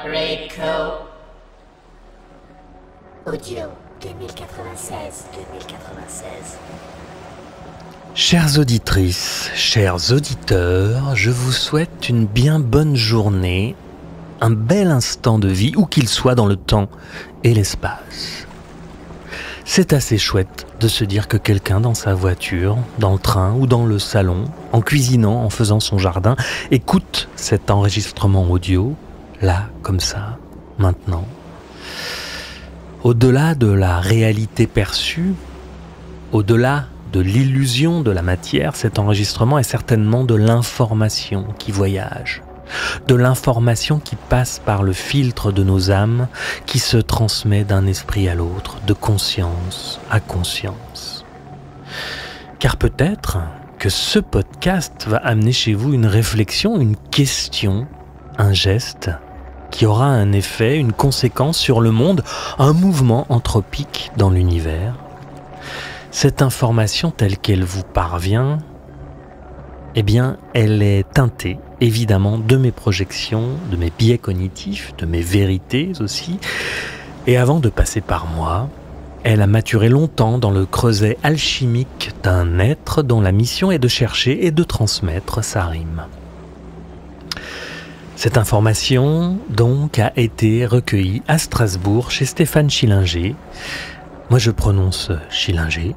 Rico. Audio 2096. Chères auditrices, chers auditeurs, je vous souhaite une bien bonne journée, un bel instant de vie, où qu'il soit dans le temps et l'espace. C'est assez chouette de se dire que quelqu'un dans sa voiture, dans le train ou dans le salon, en cuisinant, en faisant son jardin, écoute cet enregistrement audio, là, comme ça, maintenant. Au-delà de la réalité perçue, au-delà de l'illusion de la matière, cet enregistrement est certainement de l'information qui voyage, de l'information qui passe par le filtre de nos âmes, qui se transmet d'un esprit à l'autre, de conscience à conscience. Car peut-être que ce podcast va amener chez vous une réflexion, une question, un geste qui aura un effet, une conséquence sur le monde, un mouvement anthropique dans l'univers. Cette information telle qu'elle vous parvient, eh bien, elle est teintée, évidemment, de mes projections, de mes biais cognitifs, de mes vérités aussi. Et avant de passer par moi, elle a maturé longtemps dans le creuset alchimique d'un être dont la mission est de chercher et de transmettre sa rime. Cette information, donc, a été recueillie à Strasbourg chez Stéphane Schillinger. Moi, je prononce Schillinger.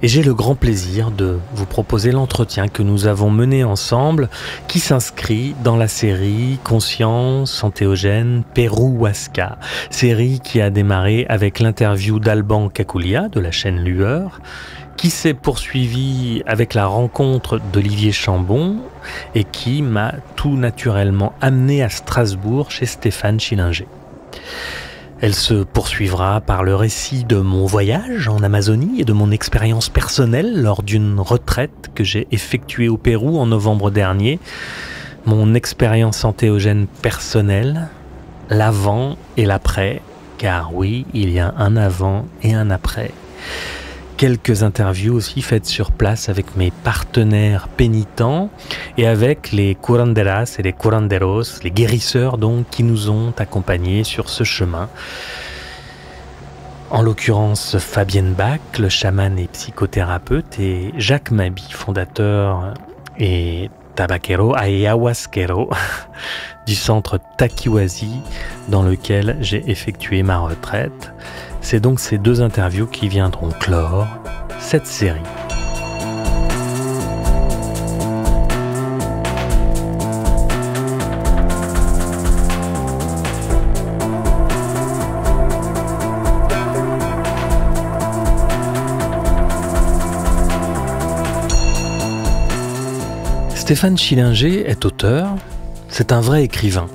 Et j'ai le grand plaisir de vous proposer l'entretien que nous avons mené ensemble, qui s'inscrit dans la série Conscience Entéogène Peruhuasca, série qui a démarré avec l'interview d'Alban Kakulia de la chaîne Lueur, qui s'est poursuivie avec la rencontre d'Olivier Chambon et qui m'a tout naturellement amené à Strasbourg chez Stéphane Schillinger. Elle se poursuivra par le récit de mon voyage en Amazonie et de mon expérience personnelle lors d'une retraite que j'ai effectuée au Pérou en novembre dernier. Mon expérience entéogène personnelle, l'avant et l'après, car oui, il y a un avant et un après. Quelques interviews aussi faites sur place avec mes partenaires pénitents et avec les curanderas et les curanderos, les guérisseurs donc, qui nous ont accompagnés sur ce chemin. En l'occurrence Fabienne Bach, le chaman et psychothérapeute, et Jacques Mabi, fondateur et tabaquero, ayahuasquero du centre Takiwazi dans lequel j'ai effectué ma retraite. C'est donc ces deux interviews qui viendront clore cette série. Stéphane Schillinger est auteur, c'est un vrai écrivain.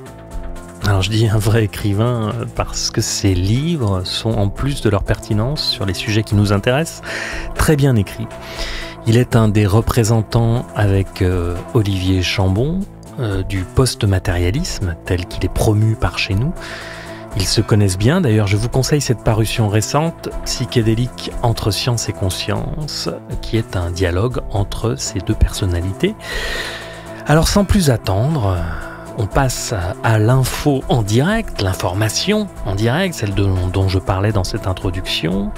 Alors je dis un vrai écrivain parce que ses livres sont, en plus de leur pertinence sur les sujets qui nous intéressent, très bien écrits. Il est un des représentants avec Olivier Chambon du post-matérialisme tel qu'il est promu par chez nous. Ils se connaissent bien, d'ailleurs je vous conseille cette parution récente, Psychédélique entre science et conscience, qui est un dialogue entre ces deux personnalités. Alors sans plus attendre, on passe à l'info en direct, l'information en direct, celle dont je parlais dans cette introduction.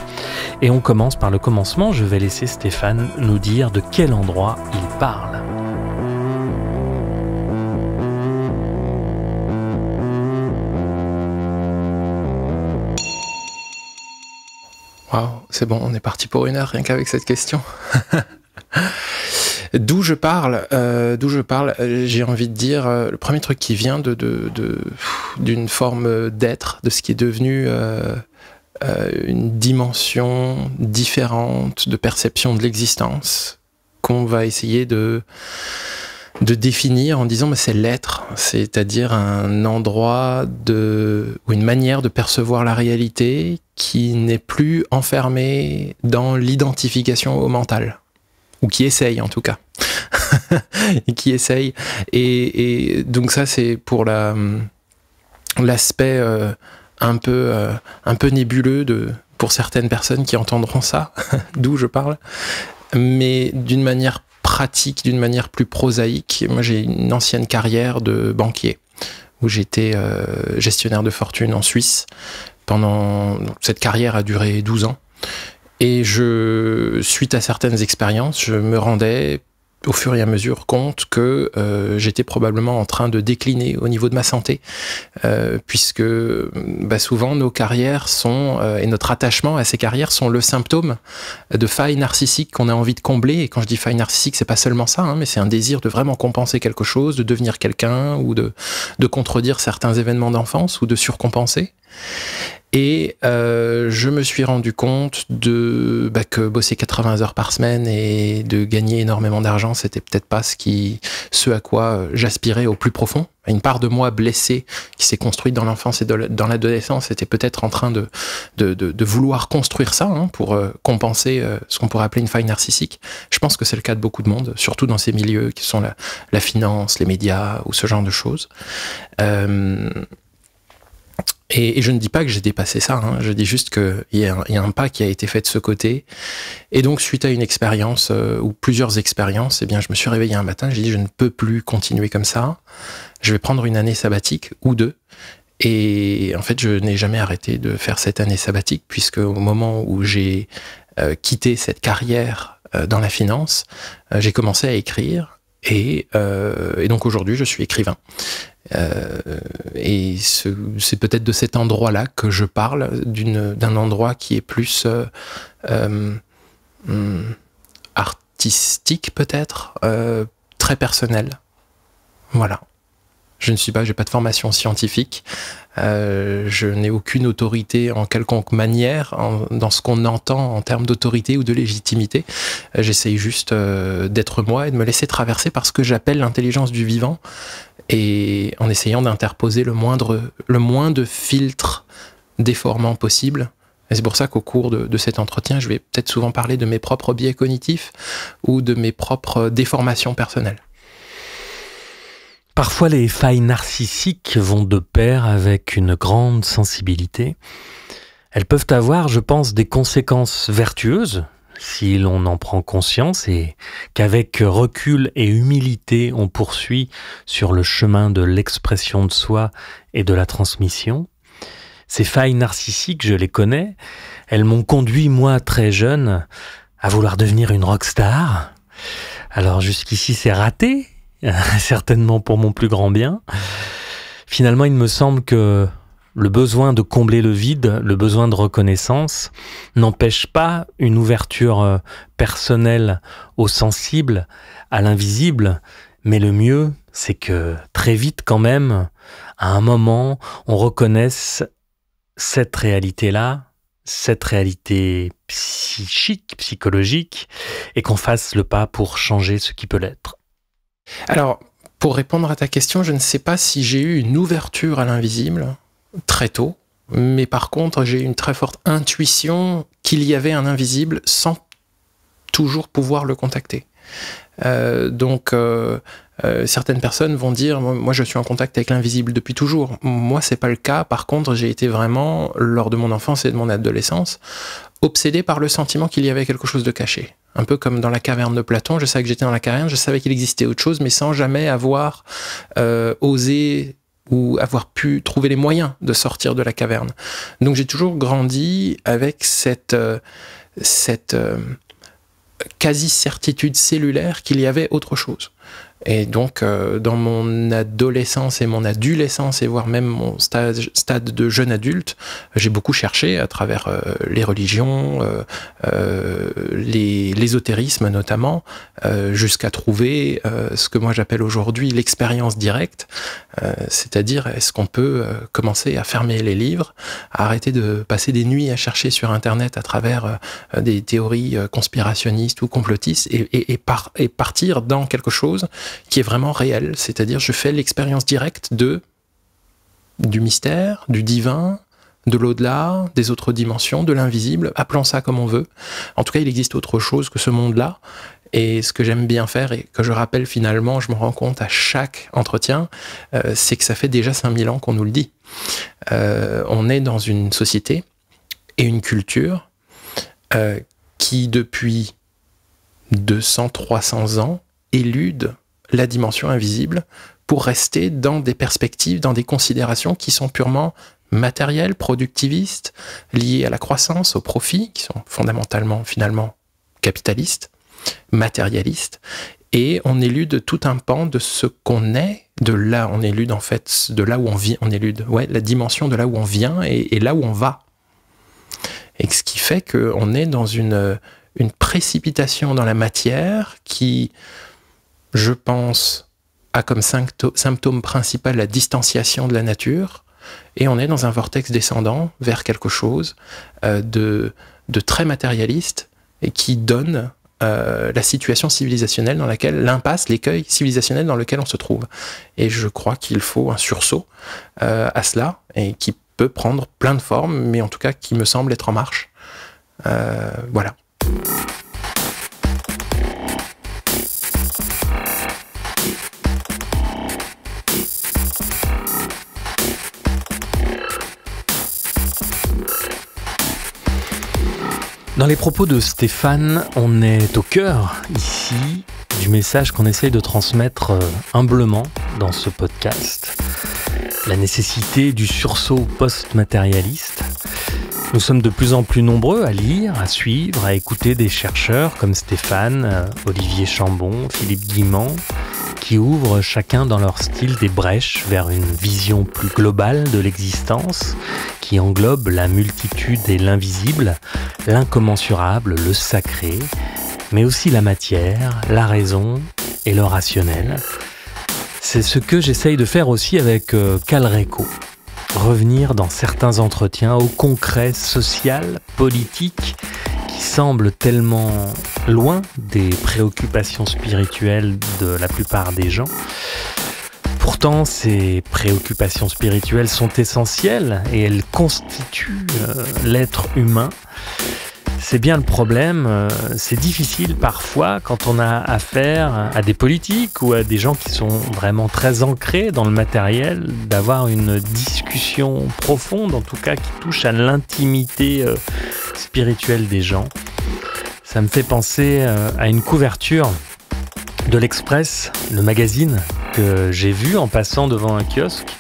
Et on commence par le commencement. Je vais laisser Stéphane nous dire de quel endroit il parle. Waouh, c'est bon, on est parti pour 1 heure rien qu'avec cette question. D'où je parle, j'ai envie de dire, le premier truc qui vient d'une forme d'être, de ce qui est devenu une dimension différente de perception de l'existence, qu'on va essayer de définir en disant c'est l'être, c'est-à-dire un endroit ou une manière de percevoir la réalité qui n'est plus enfermée dans l'identification au mental. Ou qui essaye en tout cas. Et qui essaye. Et donc ça c'est pour l'aspect un peu nébuleux pour certaines personnes qui entendront ça, d'où je parle. Mais d'une manière pratique, d'une manière plus prosaïque, moi j'ai une ancienne carrière de banquier. où j'étais gestionnaire de fortune en Suisse. Cette carrière a duré 12 ans. Et suite à certaines expériences, je me rendais au fur et à mesure compte que j'étais probablement en train de décliner au niveau de ma santé, puisque souvent nos carrières et notre attachement à ces carrières sont le symptôme de failles narcissiques qu'on a envie de combler. Et quand je dis failles narcissiques, c'est pas seulement ça, hein, mais c'est un désir de vraiment compenser quelque chose, de devenir quelqu'un, ou de contredire certains événements d'enfance, ou de surcompenser. Et je me suis rendu compte que bosser 80 heures par semaine et de gagner énormément d'argent, c'était peut-être pas ce à quoi j'aspirais au plus profond. Une part de moi blessée qui s'est construite dans l'enfance et dans l'adolescence était peut-être en train de vouloir construire ça, hein, pour compenser ce qu'on pourrait appeler une faille narcissique. Je pense que c'est le cas de beaucoup de monde, surtout dans ces milieux qui sont la finance, les médias ou ce genre de choses. Et je ne dis pas que j'ai dépassé ça, hein, je dis juste qu'il y a un pas qui a été fait de ce côté. Et donc, suite à une expérience, ou plusieurs expériences, je me suis réveillé un matin, j'ai dit, je ne peux plus continuer comme ça, je vais prendre une année sabbatique, ou 2. Et en fait, je n'ai jamais arrêté de faire cette année sabbatique, puisque au moment où j'ai quitté cette carrière dans la finance, j'ai commencé à écrire, et donc aujourd'hui, je suis écrivain. Et c'est peut-être de cet endroit-là que je parle, d'un endroit qui est plus artistique peut-être, très personnel. Voilà. J'ai pas de formation scientifique, je n'ai aucune autorité en quelconque manière dans ce qu'on entend en termes d'autorité ou de légitimité. J'essaye juste d'être moi et de me laisser traverser par ce que j'appelle l'intelligence du vivant, et en essayant d'interposer le moins de filtres déformants possible. Et c'est pour ça qu'au cours de cet entretien, je vais peut-être souvent parler de mes propres biais cognitifs ou de mes propres déformations personnelles. Parfois, les failles narcissiques vont de pair avec une grande sensibilité. Elles peuvent avoir, je pense, des conséquences vertueuses, si l'on en prend conscience, et qu'avec recul et humilité, on poursuit sur le chemin de l'expression de soi et de la transmission. Ces failles narcissiques, je les connais. Elles m'ont conduit, moi, très jeune, à vouloir devenir une rockstar. Alors jusqu'ici, c'est raté, certainement pour mon plus grand bien. Finalement, il me semble que le besoin de combler le vide, le besoin de reconnaissance, n'empêche pas une ouverture personnelle au sensible, à l'invisible, mais le mieux, c'est que très vite quand même, à un moment, on reconnaisse cette réalité-là, cette réalité psychique, psychologique, et qu'on fasse le pas pour changer ce qui peut l'être. Alors, pour répondre à ta question, je ne sais pas si j'ai eu une ouverture à l'invisible très tôt, mais par contre, j'ai eu une très forte intuition qu'il y avait un invisible sans toujours pouvoir le contacter. Certaines personnes vont dire, moi je suis en contact avec l'invisible depuis toujours. Moi, c'est pas le cas. Par contre, j'ai été vraiment, lors de mon enfance et de mon adolescence, obsédé par le sentiment qu'il y avait quelque chose de caché. Un peu comme dans la caverne de Platon, je savais que j'étais dans la caverne, je savais qu'il existait autre chose, mais sans jamais avoir osé ou avoir pu trouver les moyens de sortir de la caverne. Donc j'ai toujours grandi avec cette quasi-certitude cellulaire qu'il y avait autre chose. Et donc, dans mon adolescence et mon adolescence, et voire même mon stade de jeune adulte, j'ai beaucoup cherché à travers les religions, l'ésotérisme notamment, jusqu'à trouver ce que moi j'appelle aujourd'hui l'expérience directe, c'est-à-dire est-ce qu'on peut commencer à fermer les livres, à arrêter de passer des nuits à chercher sur Internet à travers des théories conspirationnistes ou complotistes et partir dans quelque chose qui est vraiment réel, c'est-à-dire je fais l'expérience directe du mystère, du divin, de l'au-delà, des autres dimensions, de l'invisible, appelons ça comme on veut. En tout cas, il existe autre chose que ce monde-là, et ce que j'aime bien faire, et que je rappelle finalement, je me rends compte à chaque entretien, c'est que ça fait déjà 5000 ans qu'on nous le dit. On est dans une société et une culture qui, depuis 200-300 ans, élude la dimension invisible pour rester dans des perspectives, dans des considérations qui sont purement matérielles, productivistes, liées à la croissance, au profit, qui sont fondamentalement, finalement, capitalistes, matérialistes. Et on élude tout un pan de ce qu'on est, de là, on élude en fait, de là où on vient, on élude la dimension de là où on vient et là où on va. Et ce qui fait qu'on est dans une précipitation dans la matière qui, je pense, a comme symptôme principal la distanciation de la nature, et on est dans un vortex descendant vers quelque chose de très matérialiste et qui donne la situation civilisationnelle dans laquelle, l'impasse, l'écueil civilisationnel dans lequel on se trouve. Et je crois qu'il faut un sursaut à cela, et qui peut prendre plein de formes, mais en tout cas qui me semble être en marche. Voilà. Dans les propos de Stéphane, on est au cœur, ici, du message qu'on essaye de transmettre humblement dans ce podcast. La nécessité du sursaut post-matérialiste. Nous sommes de plus en plus nombreux à lire, à suivre, à écouter des chercheurs comme Stéphane, Olivier Chambon, Philippe Guimand, qui ouvrent chacun dans leur style des brèches vers une vision plus globale de l'existence, qui englobe la multitude et l'invisible, l'incommensurable, le sacré, mais aussi la matière, la raison et le rationnel. C'est ce que j'essaye de faire aussi avec Calreco. Revenir dans certains entretiens au concret social, politique, qui semble tellement loin des préoccupations spirituelles de la plupart des gens. Pourtant, ces préoccupations spirituelles sont essentielles et elles constituent l'être humain. C'est bien le problème, c'est difficile parfois quand on a affaire à des politiques ou à des gens qui sont vraiment très ancrés dans le matériel, d'avoir une discussion profonde, en tout cas qui touche à l'intimité spirituelle des gens. Ça me fait penser à une couverture de l'Express, le magazine, que j'ai vu en passant devant un kiosque,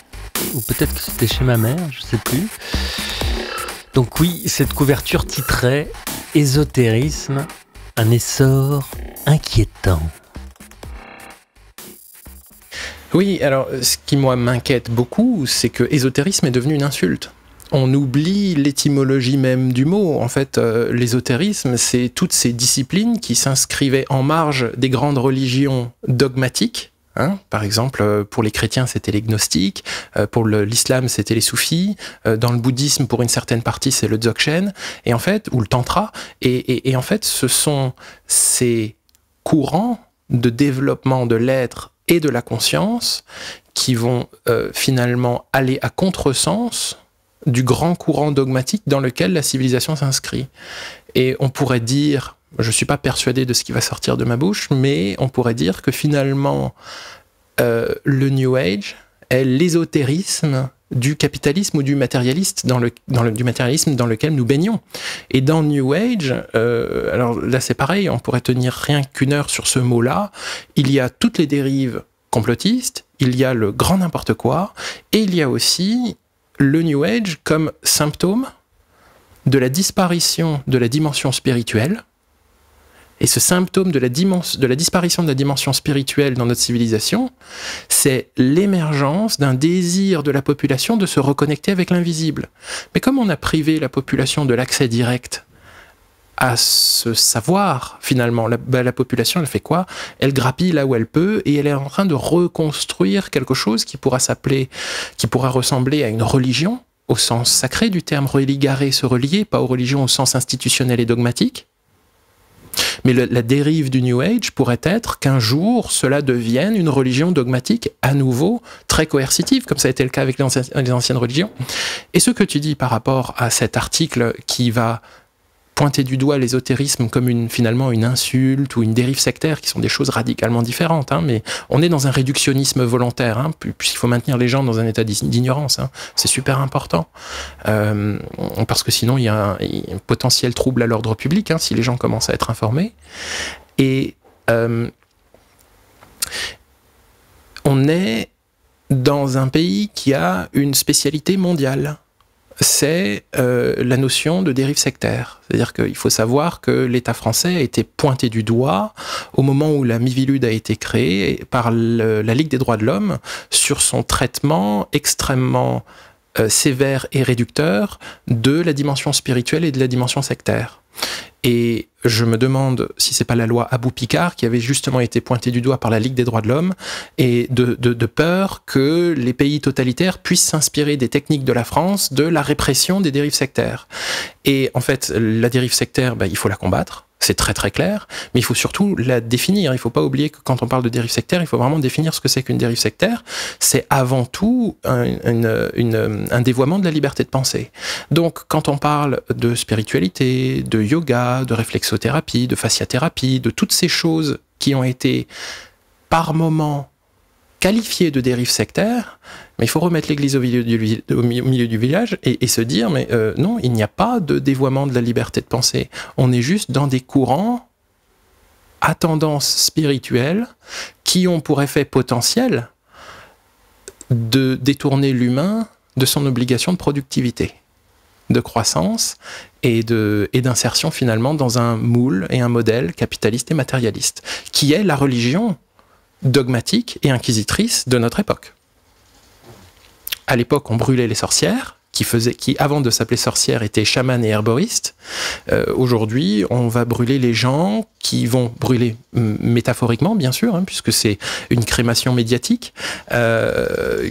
ou peut-être que c'était chez ma mère, je sais plus. Donc oui, cette couverture titrait « Ésotérisme, un essor inquiétant ». Oui, alors ce qui moi m'inquiète beaucoup, c'est que ésotérisme est devenu une insulte. On oublie l'étymologie même du mot. En fait, l'ésotérisme, c'est toutes ces disciplines qui s'inscrivaient en marge des grandes religions dogmatiques. Par exemple, pour les chrétiens, c'était les gnostiques, pour l'islam, c'était les soufis, dans le bouddhisme, pour une certaine partie, c'est le dzogchen, et en fait, ou le tantra, et en fait, ce sont ces courants de développement de l'être et de la conscience qui vont finalement aller à contresens du grand courant dogmatique dans lequel la civilisation s'inscrit. Et on pourrait dire, je ne suis pas persuadé de ce qui va sortir de ma bouche, mais on pourrait dire que finalement, le New Age est l'ésotérisme du capitalisme ou du matérialisme du matérialisme dans lequel nous baignons. Et dans New Age, alors là c'est pareil, on pourrait tenir rien qu'une heure sur ce mot-là, il y a toutes les dérives complotistes, il y a le grand n'importe quoi, et il y a aussi le New Age comme symptôme de la disparition de la dimension spirituelle. Et ce symptôme de la disparition de la dimension spirituelle dans notre civilisation, c'est l'émergence d'un désir de la population de se reconnecter avec l'invisible. Mais comme on a privé la population de l'accès direct à ce savoir, finalement, la population, elle fait quoi? Elle grappille là où elle peut, et elle est en train de reconstruire quelque chose qui pourra ressembler à une religion, au sens sacré du terme religare, se relier, pas aux religions au sens institutionnel et dogmatique. Mais la dérive du New Age pourrait être qu'un jour, cela devienne une religion dogmatique à nouveau très coercitive, comme ça a été le cas avec les anciennes religions. Et ce que tu dis par rapport à cet article qui va pointer du doigt l'ésotérisme comme finalement une insulte ou une dérive sectaire, qui sont des choses radicalement différentes, mais on est dans un réductionnisme volontaire, puisqu'il faut maintenir les gens dans un état d'ignorance, c'est super important, parce que sinon il y a un potentiel trouble à l'ordre public, si les gens commencent à être informés. Et on est dans un pays qui a une spécialité mondiale. C'est la notion de dérive sectaire. C'est-à-dire qu'il faut savoir que l'État français a été pointé du doigt au moment où la Miviludes a été créée par la Ligue des droits de l'homme sur son traitement extrêmement sévère et réducteur de la dimension spirituelle et de la dimension sectaire. Et je me demande si c'est pas la loi Abou-Picard qui avait justement été pointée du doigt par la Ligue des droits de l'homme et de peur que les pays totalitaires puissent s'inspirer des techniques de la France de la répression des dérives sectaires. Et en fait, la dérive sectaire, il faut la combattre. C'est très très clair, mais il faut surtout la définir. Il ne faut pas oublier que quand on parle de dérive sectaire, il faut vraiment définir ce que c'est qu'une dérive sectaire. C'est avant tout un dévoiement de la liberté de penser. Donc quand on parle de spiritualité, de yoga, de réflexothérapie, de fasciathérapie, de toutes ces choses qui ont été par moments qualifiées de dérive sectaire, mais il faut remettre l'église au milieu du village et se dire, mais non, il n'y a pas de dévoiement de la liberté de penser. On est juste dans des courants à tendance spirituelle qui ont pour effet potentiel de détourner l'humain de son obligation de productivité, de croissance et d'insertion finalement dans un moule et un modèle capitaliste et matérialiste, qui est la religion dogmatique et inquisitrice de notre époque. À l'époque, on brûlait les sorcières, qui avant de s'appeler sorcières étaient chamanes et herboristes. Aujourd'hui, on va brûler les gens qui vont brûler métaphoriquement, bien sûr, hein, puisque c'est une crémation médiatique,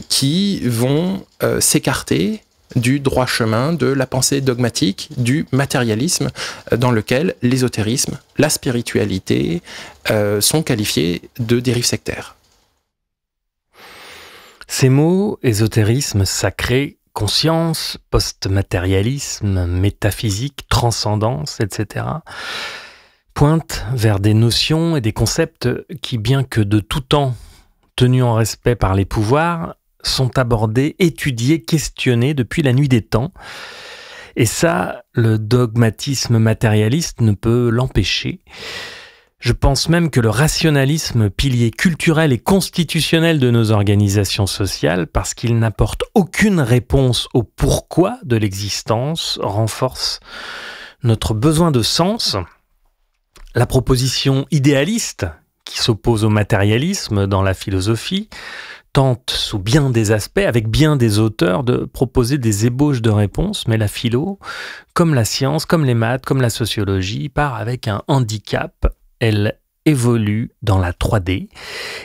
qui vont s'écarter du droit chemin de la pensée dogmatique, du matérialisme, dans lequel l'ésotérisme, la spiritualité sont qualifiés de dérives sectaires. Ces mots, ésotérisme sacré, conscience, post-matérialisme, métaphysique, transcendance, etc., pointent vers des notions et des concepts qui, bien que de tout temps tenus en respect par les pouvoirs, sont abordés, étudiés, questionnés depuis la nuit des temps. Et ça, le dogmatisme matérialiste ne peut l'empêcher. Je pense même que le rationalisme, pilier culturel et constitutionnel de nos organisations sociales, parce qu'il n'apporte aucune réponse au pourquoi de l'existence, renforce notre besoin de sens. La proposition idéaliste, qui s'oppose au matérialisme dans la philosophie, tente, sous bien des aspects, avec bien des auteurs, de proposer des ébauches de réponses, mais la philo, comme la science, comme les maths, comme la sociologie, part avec un handicap. Elle évolue dans la 3D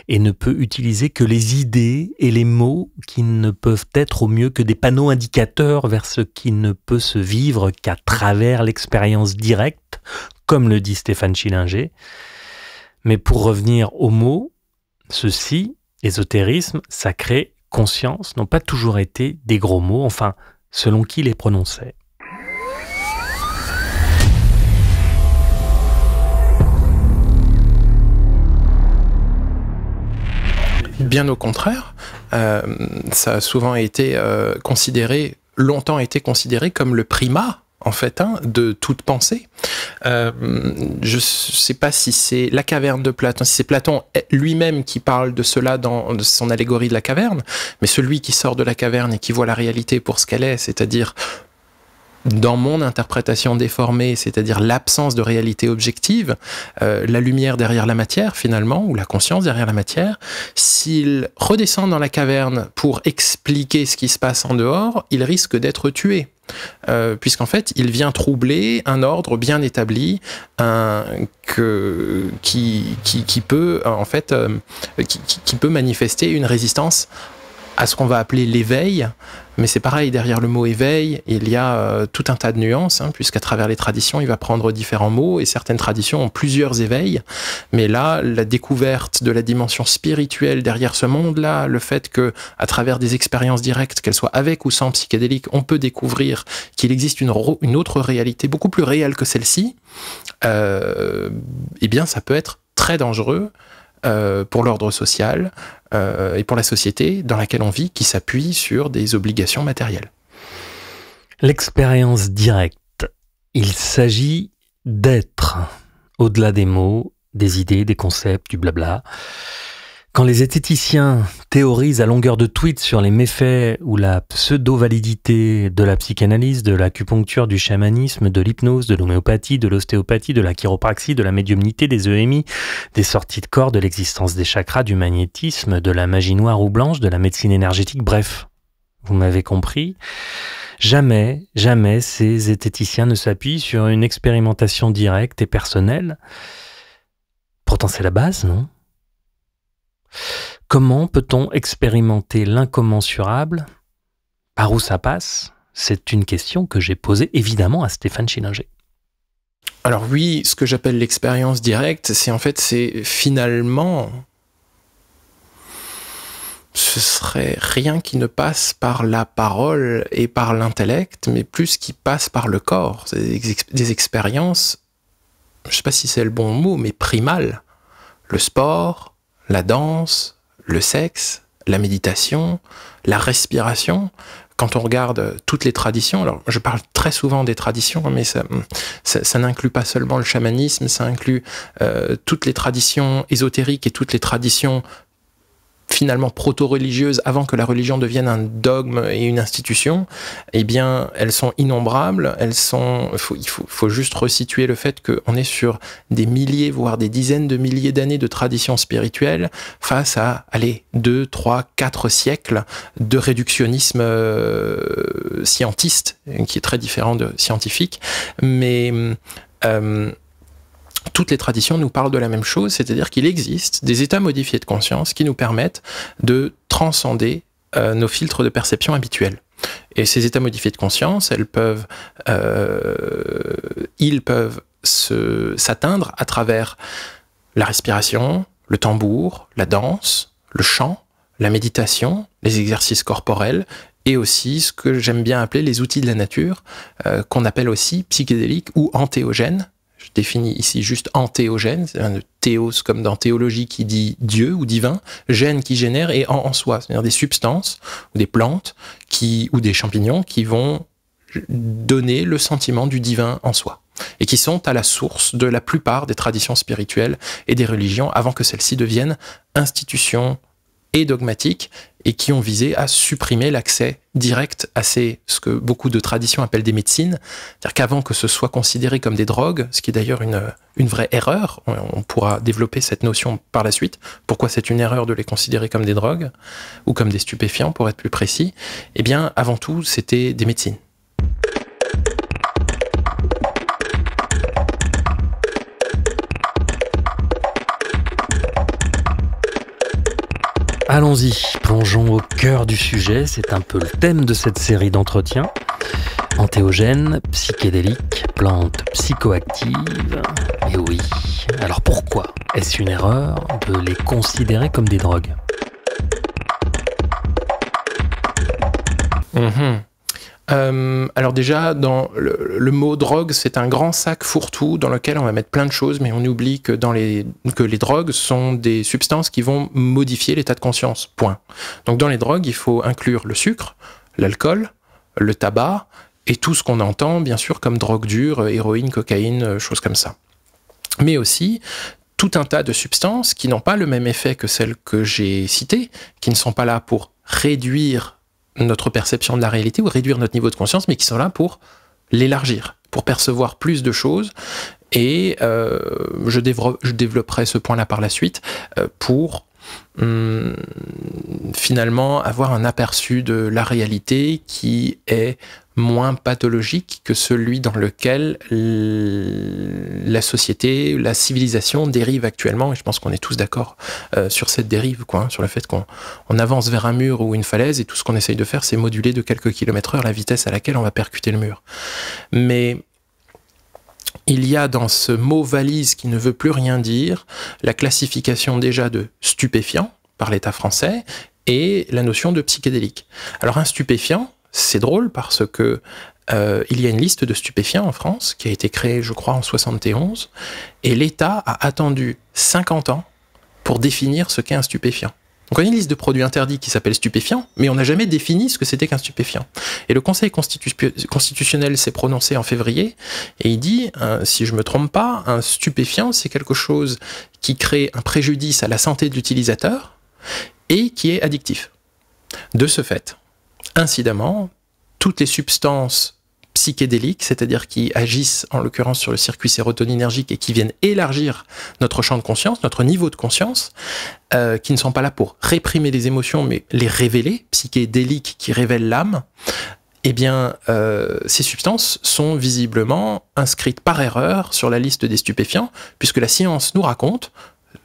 et ne peut utiliser que les idées et les mots qui ne peuvent être au mieux que des panneaux indicateurs vers ce qui ne peut se vivre qu'à travers l'expérience directe, comme le dit Stéphane Schillinger. Mais pour revenir aux mots, ceux-ci, ésotérisme, sacré, conscience, n'ont pas toujours été des gros mots, enfin, selon qui les prononçait. Bien au contraire, ça a souvent été longtemps été considéré comme le primat, en fait, de toute pensée. Je ne sais pas si c'est la caverne de Platon, si c'est Platon lui-même qui parle de cela dans son allégorie de la caverne, mais celui qui sort de la caverne et qui voit la réalité pour ce qu'elle est, c'est-à-dire dans mon interprétation déformée, c'est-à-dire l'absence de réalité objective, la lumière derrière la matière finalement, ou la conscience derrière la matière, s'il redescend dans la caverne pour expliquer ce qui se passe en dehors, il risque d'être tué. Puisqu'en fait, il vient troubler un ordre bien établi, qui peut en fait, qui peut manifester une résistance à ce qu'on va appeler l'éveil, mais c'est pareil, derrière le mot éveil, il y a tout un tas de nuances, puisqu'à travers les traditions, il va prendre différents mots, et certaines traditions ont plusieurs éveils, mais là, la découverte de la dimension spirituelle derrière ce monde-là, le fait que, à travers des expériences directes, qu'elles soient avec ou sans psychédélique, on peut découvrir qu'il existe une autre réalité, beaucoup plus réelle que celle-ci, eh bien, ça peut être très dangereux, pour l'ordre social et pour la société dans laquelle on vit, qui s'appuie sur des obligations matérielles. L'expérience directe, il s'agit d'être, au-delà des mots, des idées, des concepts, du blabla, Quand les zététiciens théorisent à longueur de tweet sur les méfaits ou la pseudo-validité de la psychanalyse, de l'acupuncture, du chamanisme, de l'hypnose, de l'homéopathie, de l'ostéopathie, de la chiropraxie, de la médiumnité, des EMI, des sorties de corps, de l'existence des chakras, du magnétisme, de la magie noire ou blanche, de la médecine énergétique, bref, vous m'avez compris, jamais ces zététiciens ne s'appuient sur une expérimentation directe et personnelle. Pourtant c'est la base, non ? Comment peut-on expérimenter l'incommensurable? Par où ça passe? C'est une question que j'ai posée évidemment à Stéphane Schillinger. Alors oui, ce que j'appelle l'expérience directe, c'est finalement, ce serait rien qui ne passe par la parole et par l'intellect, mais plus qui passe par le corps. C'est des expériences, je ne sais pas si c'est le bon mot, mais primales. Le sport, la danse, le sexe, la méditation, la respiration. Quand on regarde toutes les traditions, alors je parle très souvent des traditions, mais ça n'inclut pas seulement le chamanisme, ça inclut toutes les traditions ésotériques et toutes les traditions finalement proto-religieuses avant que la religion devienne un dogme et une institution. Eh bien, elles sont innombrables. Il faut juste resituer le fait qu'on est sur des milliers, voire des dizaines de milliers d'années de traditions spirituelles face à, 2, 3, 4 siècles de réductionnisme scientiste, qui est très différent de scientifique. Mais toutes les traditions nous parlent de la même chose, c'est-à-dire qu'il existe des états modifiés de conscience qui nous permettent de transcender nos filtres de perception habituels. Et ces états modifiés de conscience, ils peuvent s'atteindre à travers la respiration, le tambour, la danse, le chant, la méditation, les exercices corporels, et aussi ce que j'aime bien appeler les outils de la nature, qu'on appelle aussi psychédéliques ou antéogènes. Je définis ici juste antéogène, c'est un théos comme dans théologie qui dit Dieu ou divin, gène qui génère et en soi, c'est-à-dire des substances ou des plantes ou des champignons qui vont donner le sentiment du divin en soi et qui sont à la source de la plupart des traditions spirituelles et des religions avant que celles-ci deviennent institutions et dogmatiques et qui ont visé à supprimer l'accès direct à ce que beaucoup de traditions appellent des médecines. C'est-à-dire qu'avant que ce soit considéré comme des drogues, ce qui est d'ailleurs une vraie erreur, on pourra développer cette notion par la suite, pourquoi c'est une erreur de les considérer comme des drogues, ou comme des stupéfiants pour être plus précis, eh bien avant tout c'était des médecines. Allons-y, plongeons au cœur du sujet, c'est un peu le thème de cette série d'entretiens. Antéogènes, psychédéliques, plantes psychoactives. Et oui, alors pourquoi est-ce une erreur de les considérer comme des drogues ? Alors déjà, dans le mot drogue, c'est un grand sac fourre-tout dans lequel on va mettre plein de choses, mais on oublie que les drogues sont des substances qui vont modifier l'état de conscience, point. Donc dans les drogues, il faut inclure le sucre, l'alcool, le tabac, et tout ce qu'on entend, bien sûr, comme drogue dure, héroïne, cocaïne, choses comme ça. Mais aussi tout un tas de substances qui n'ont pas le même effet que celles que j'ai citées, qui ne sont pas là pour réduire notre perception de la réalité ou réduire notre niveau de conscience, mais qui sont là pour l'élargir, pour percevoir plus de choses. Et je développerai ce point-là par la suite pour finalement avoir un aperçu de la réalité qui est moins pathologique que celui dans lequel la société, la civilisation dérive actuellement, et je pense qu'on est tous d'accord sur cette dérive, sur le fait qu'on avance vers un mur ou une falaise, et tout ce qu'on essaye de faire, c'est moduler de quelques kilomètres/heure la vitesse à laquelle on va percuter le mur. Mais il y a dans ce mot valise qui ne veut plus rien dire, la classification déjà de stupéfiant par l'État français, et la notion de psychédélique. Alors un stupéfiant, c'est drôle parce que il y a une liste de stupéfiants en France qui a été créée, je crois, en 71, et l'État a attendu 50 ans pour définir ce qu'est un stupéfiant. Donc on a une liste de produits interdits qui s'appelle stupéfiant, mais on n'a jamais défini ce que c'était qu'un stupéfiant. Et le Conseil constitutionnel s'est prononcé en février, et il dit, si je ne me trompe pas, un stupéfiant, c'est quelque chose qui crée un préjudice à la santé de l'utilisateur, et qui est addictif. De ce fait, incidemment, toutes les substances psychédéliques, c'est-à-dire qui agissent en l'occurrence sur le circuit sérotoninergique et qui viennent élargir notre champ de conscience, notre niveau de conscience, qui ne sont pas là pour réprimer les émotions mais les révéler, psychédéliques qui révèlent l'âme, eh bien, ces substances sont visiblement inscrites par erreur sur la liste des stupéfiants, puisque la science nous raconte,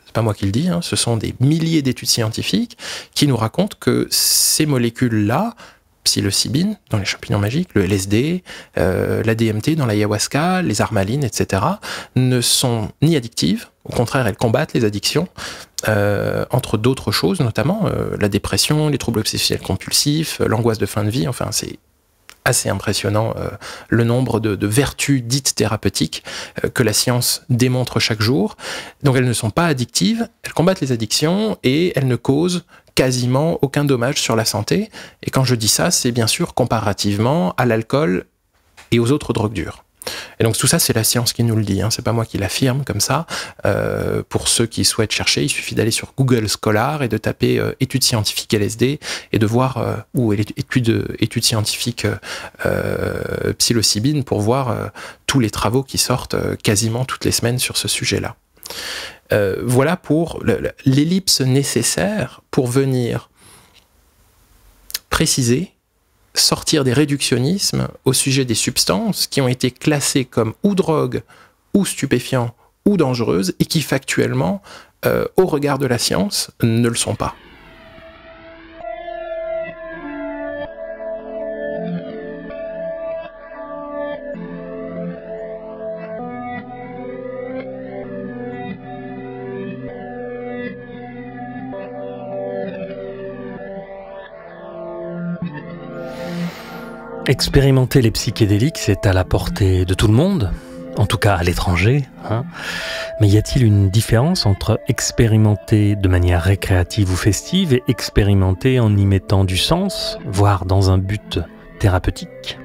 c'est pas moi qui le dis, ce sont des milliers d'études scientifiques qui nous racontent que ces molécules-là, psilocybine dans les champignons magiques, le LSD, la DMT dans l'ayahuasca, les armalines, etc., ne sont ni addictives, au contraire, elles combattent les addictions, entre d'autres choses, notamment la dépression, les troubles obsessionnels compulsifs, l'angoisse de fin de vie, enfin, c'est assez impressionnant le nombre de vertus dites thérapeutiques que la science démontre chaque jour. Donc elles ne sont pas addictives, elles combattent les addictions et elles ne causent quasiment aucun dommage sur la santé. Et quand je dis ça, c'est bien sûr comparativement à l'alcool et aux autres drogues dures. Et donc tout ça, c'est la science qui nous le dit, c'est pas moi qui l'affirme comme ça. Pour ceux qui souhaitent chercher, il suffit d'aller sur Google Scholar et de taper études scientifiques LSD et de voir ou études scientifiques psilocybine pour voir tous les travaux qui sortent quasiment toutes les semaines sur ce sujet-là. Voilà pour l'ellipse nécessaire pour venir préciser, sortir des réductionnismes au sujet des substances qui ont été classées comme ou drogues, ou stupéfiants, ou dangereuses, et qui factuellement, au regard de la science, ne le sont pas. Expérimenter les psychédéliques, c'est à la portée de tout le monde, en tout cas à l'étranger. Mais y a-t-il une différence entre expérimenter de manière récréative ou festive et expérimenter en y mettant du sens, voire dans un but thérapeutique ?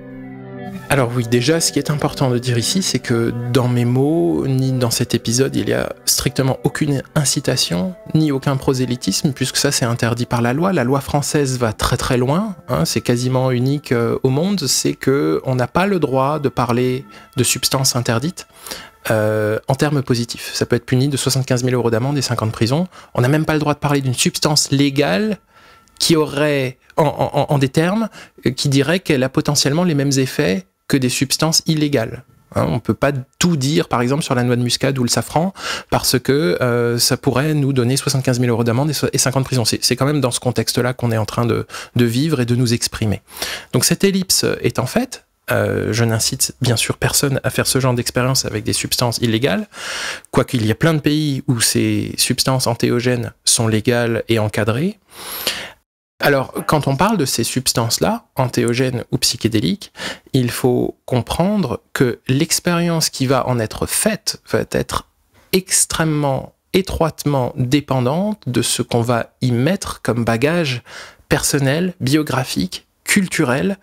Alors oui, déjà, ce qui est important de dire ici, c'est que dans mes mots, ni dans cet épisode, il n'y a strictement aucune incitation, ni aucun prosélytisme, puisque ça, c'est interdit par la loi. La loi française va très très loin, c'est quasiment unique au monde, c'est qu'on n'a pas le droit de parler de substances interdites en termes positifs. Ça peut être puni de 75 000 € d'amende et 5 ans de prison. On n'a même pas le droit de parler d'une substance légale qui aurait, en des termes, qui dirait qu'elle a potentiellement les mêmes effets que des substances illégales. On ne peut pas tout dire, par exemple, sur la noix de muscade ou le safran, parce que ça pourrait nous donner 75 000 € d'amende et 5 ans de prison. C'est quand même dans ce contexte-là qu'on est en train de vivre et de nous exprimer. Donc cette ellipse étant faite, je n'incite bien sûr personne à faire ce genre d'expérience avec des substances illégales, quoique il y a plein de pays où ces substances entéogènes sont légales et encadrées. Alors, quand on parle de ces substances-là, entéogènes ou psychédéliques, il faut comprendre que l'expérience qui va en être faite va être extrêmement, étroitement dépendante de ce qu'on va y mettre comme bagage personnel, biographique, culturel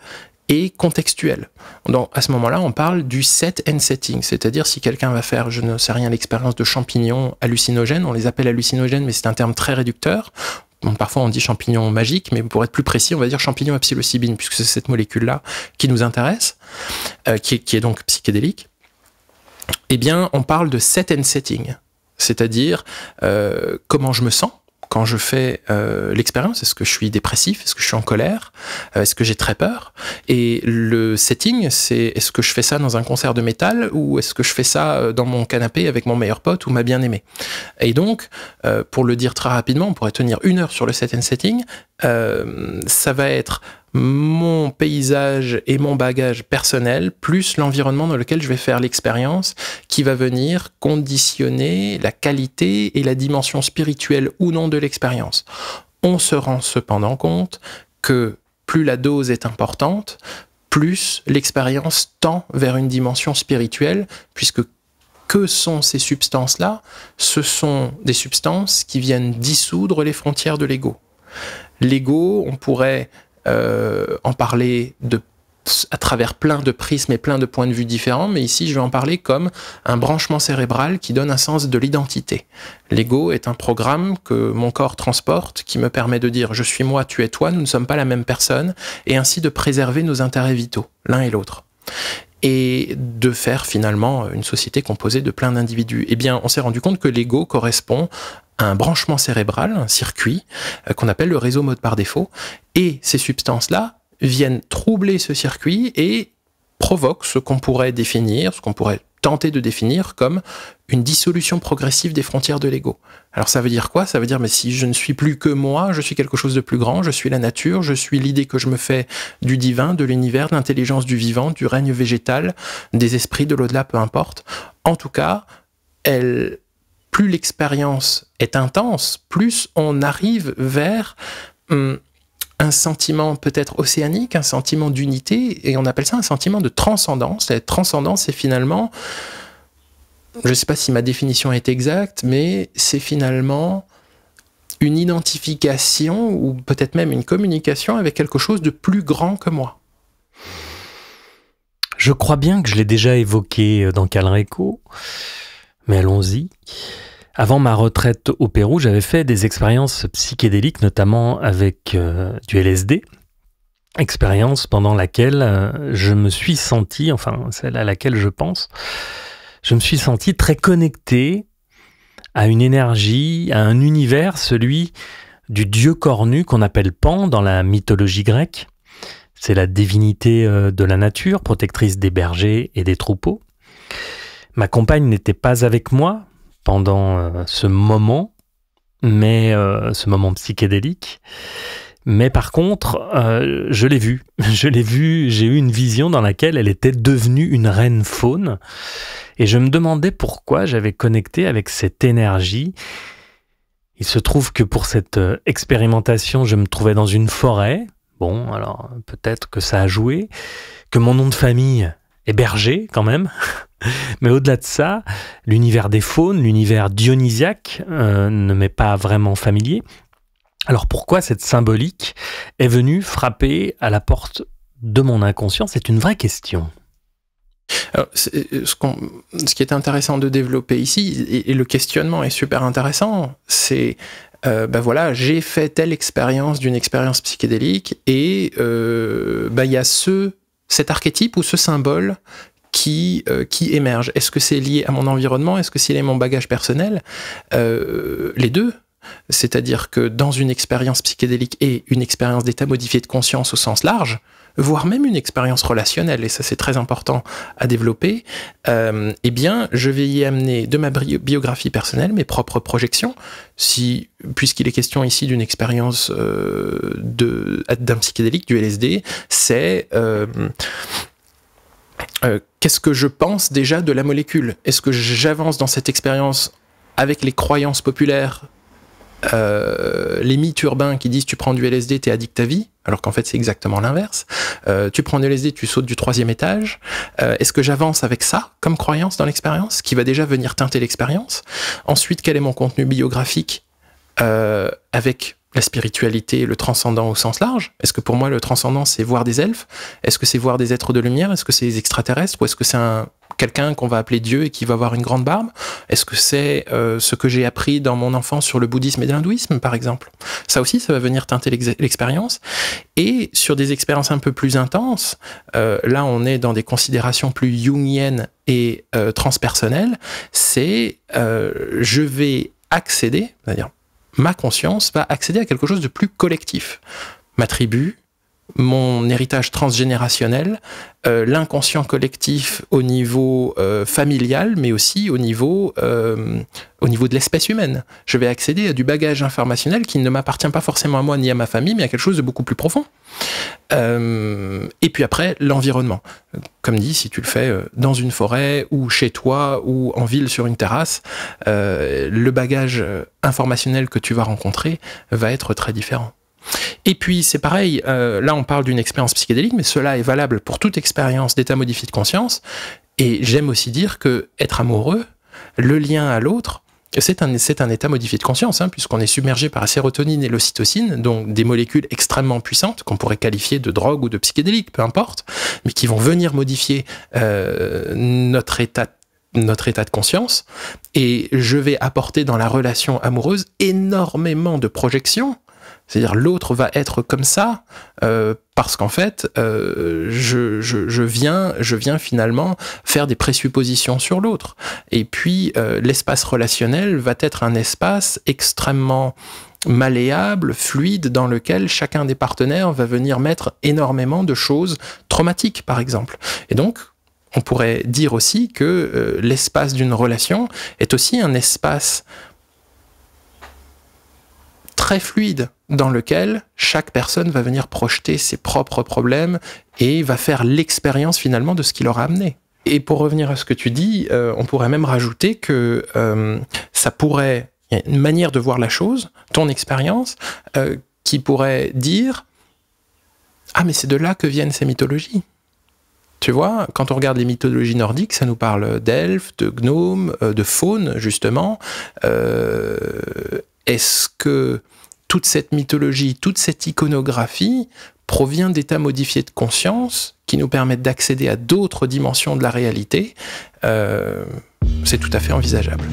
et contextuel. Donc, à ce moment-là, on parle du set and setting, c'est-à-dire si quelqu'un va faire, je ne sais rien, l'expérience de champignons hallucinogènes, on les appelle hallucinogènes, mais c'est un terme très réducteur. Donc, parfois on dit champignons magiques, mais pour être plus précis, on va dire champignons à psilocybine, puisque c'est cette molécule-là qui nous intéresse, qui est donc psychédélique. Eh bien, on parle de set and setting, c'est-à-dire comment je me sens quand je fais l'expérience. Est-ce que je suis dépressif? Est-ce que je suis en colère? Est-ce que j'ai très peur? Et le setting, c'est est-ce que je fais ça dans un concert de métal ou est-ce que je fais ça dans mon canapé avec mon meilleur pote ou ma bien-aimée? Et donc, pour le dire très rapidement, on pourrait tenir 1 heure sur le set and setting. Ça va être mon paysage et mon bagage personnel, plus l'environnement dans lequel je vais faire l'expérience, qui va venir conditionner la qualité et la dimension spirituelle ou non de l'expérience. On se rend cependant compte que plus la dose est importante, plus l'expérience tend vers une dimension spirituelle, puisque que sont ces substances-là? Ce sont des substances qui viennent dissoudre les frontières de l'ego. L'ego, on pourrait en parler de à travers plein de prismes et plein de points de vue différents, mais ici je vais en parler comme un branchement cérébral qui donne un sens de l'identité. L'ego est un programme que mon corps transporte, qui me permet de dire je suis moi, tu es toi, nous ne sommes pas la même personne, et ainsi de préserver nos intérêts vitaux, l'un et l'autre. Et de faire finalement une société composée de plein d'individus. Eh bien, on s'est rendu compte que l'ego correspond à un branchement cérébral, un circuit, qu'on appelle le réseau mode par défaut, et ces substances-là viennent troubler ce circuit et provoquent ce qu'on pourrait définir, ce qu'on pourrait tenter de définir comme une dissolution progressive des frontières de l'ego. Alors ça veut dire quoi? Ça veut dire, mais si je ne suis plus que moi, je suis quelque chose de plus grand, je suis la nature, je suis l'idée que je me fais du divin, de l'univers, de l'intelligence du vivant, du règne végétal, des esprits, de l'au-delà, peu importe. En tout cas, plus l'expérience est intense, plus on arrive vers un sentiment peut-être océanique, un sentiment d'unité, et on appelle ça un sentiment de transcendance. La transcendance, c'est finalement, je ne sais pas si ma définition est exacte, mais c'est finalement une identification, ou peut-être même une communication avec quelque chose de plus grand que moi. Je crois bien que je l'ai déjà évoqué dans Calreco, mais allons-y. Avant ma retraite au Pérou, j'avais fait des expériences psychédéliques, notamment avec du LSD. Expérience pendant laquelle je me suis senti, enfin celle à laquelle je pense, je me suis senti très connecté à une énergie, à un univers, celui du dieu cornu qu'on appelle Pan dans la mythologie grecque. C'est la divinité de la nature, protectrice des bergers et des troupeaux. Ma compagne n'était pas avec moi pendant ce moment, mais ce moment psychédélique. Mais par contre, je l'ai vue, j'ai eu une vision dans laquelle elle était devenue une reine faune, et je me demandais pourquoi j'avais connecté avec cette énergie. Il se trouve que pour cette expérimentation, je me trouvais dans une forêt. Bon, alors peut-être que ça a joué, que mon nom de famille est Berger quand même. Mais au-delà de ça, l'univers des faunes, l'univers dionysiaque ne m'est pas vraiment familier. Alors pourquoi cette symbolique est venue frapper à la porte de mon inconscient? C'est une vraie question. Alors, ce qui est intéressant de développer ici, et le questionnement est super intéressant, c'est voilà, j'ai fait telle expérience d'une expérience psychédélique, et il y a cet archétype ou ce symbole qui émerge. Est-ce que c'est lié à mon environnement? Est-ce que c'est lié à mon bagage personnel? Les deux. C'est-à-dire que dans une expérience psychédélique et une expérience d'état modifié de conscience au sens large, voire même une expérience relationnelle, et ça c'est très important à développer, eh bien je vais y amener de ma biographie personnelle, mes propres projections, puisqu'il est question ici d'une expérience d'un psychédélique, du LSD, c'est qu'est-ce que je pense déjà de la molécule? Est-ce que j'avance dans cette expérience avec les croyances populaires, les mythes urbains qui disent tu prends du LSD, t'es addict à vie, alors qu'en fait c'est exactement l'inverse. Tu prends du LSD, tu sautes du 3e étage. Est-ce que j'avance avec ça comme croyance dans l'expérience, qui va déjà venir teinter l'expérience? Ensuite, quel est mon contenu biographique avec la spiritualité, le transcendant au sens large? Est-ce que pour moi le transcendant c'est voir des elfes? Est-ce que c'est voir des êtres de lumière? Est-ce que c'est des extraterrestres? Ou est-ce que c'est quelqu'un qu'on va appeler Dieu et qui va avoir une grande barbe? Est-ce que c'est ce que j'ai appris dans mon enfance sur le bouddhisme et l'hindouisme, par exemple? Ça aussi, ça va venir teinter l'expérience. Et sur des expériences un peu plus intenses, là on est dans des considérations plus jungiennes et transpersonnelles, c'est je vais accéder, c'est-à-dire ma conscience va accéder à quelque chose de plus collectif. Ma tribu, mon héritage transgénérationnel, l'inconscient collectif au niveau familial, mais aussi au niveau de l'espèce humaine. Je vais accéder à du bagage informationnel qui ne m'appartient pas forcément à moi ni à ma famille, mais à quelque chose de beaucoup plus profond. Et puis après, l'environnement. Comme dit, si tu le fais dans une forêt, ou chez toi, ou en ville sur une terrasse, le bagage informationnel que tu vas rencontrer va être très différent. Et puis c'est pareil, là on parle d'une expérience psychédélique, mais cela est valable pour toute expérience d'état modifié de conscience. Et j'aime aussi dire que être amoureux, le lien à l'autre, C'est un état modifié de conscience, hein, puisqu'on est submergé par la sérotonine et l'ocytocine, donc des molécules extrêmement puissantes qu'on pourrait qualifier de drogue ou de psychédélique, peu importe, mais qui vont venir modifier notre état de conscience. Et je vais apporter dans la relation amoureuse énormément de projections. C'est-à-dire l'autre va être comme ça parce qu'en fait, je viens finalement faire des présuppositions sur l'autre. Et puis, l'espace relationnel va être un espace extrêmement malléable, fluide, dans lequel chacun des partenaires va venir mettre énormément de choses traumatiques, par exemple. Et donc, on pourrait dire aussi que l'espace d'une relation est aussi un espace très fluide, dans lequel chaque personne va venir projeter ses propres problèmes et va faire l'expérience finalement de ce qui l'aura amené. Et pour revenir à ce que tu dis, on pourrait même rajouter que ça pourrait, il y a une manière de voir la chose, ton expérience, qui pourrait dire « Ah, mais c'est de là que viennent ces mythologies ». Tu vois, quand on regarde les mythologies nordiques, ça nous parle d'elfes, de gnomes, de faunes, justement. Est-ce que toute cette mythologie, toute cette iconographie provient d'états modifiés de conscience qui nous permettent d'accéder à d'autres dimensions de la réalité? C'est tout à fait envisageable.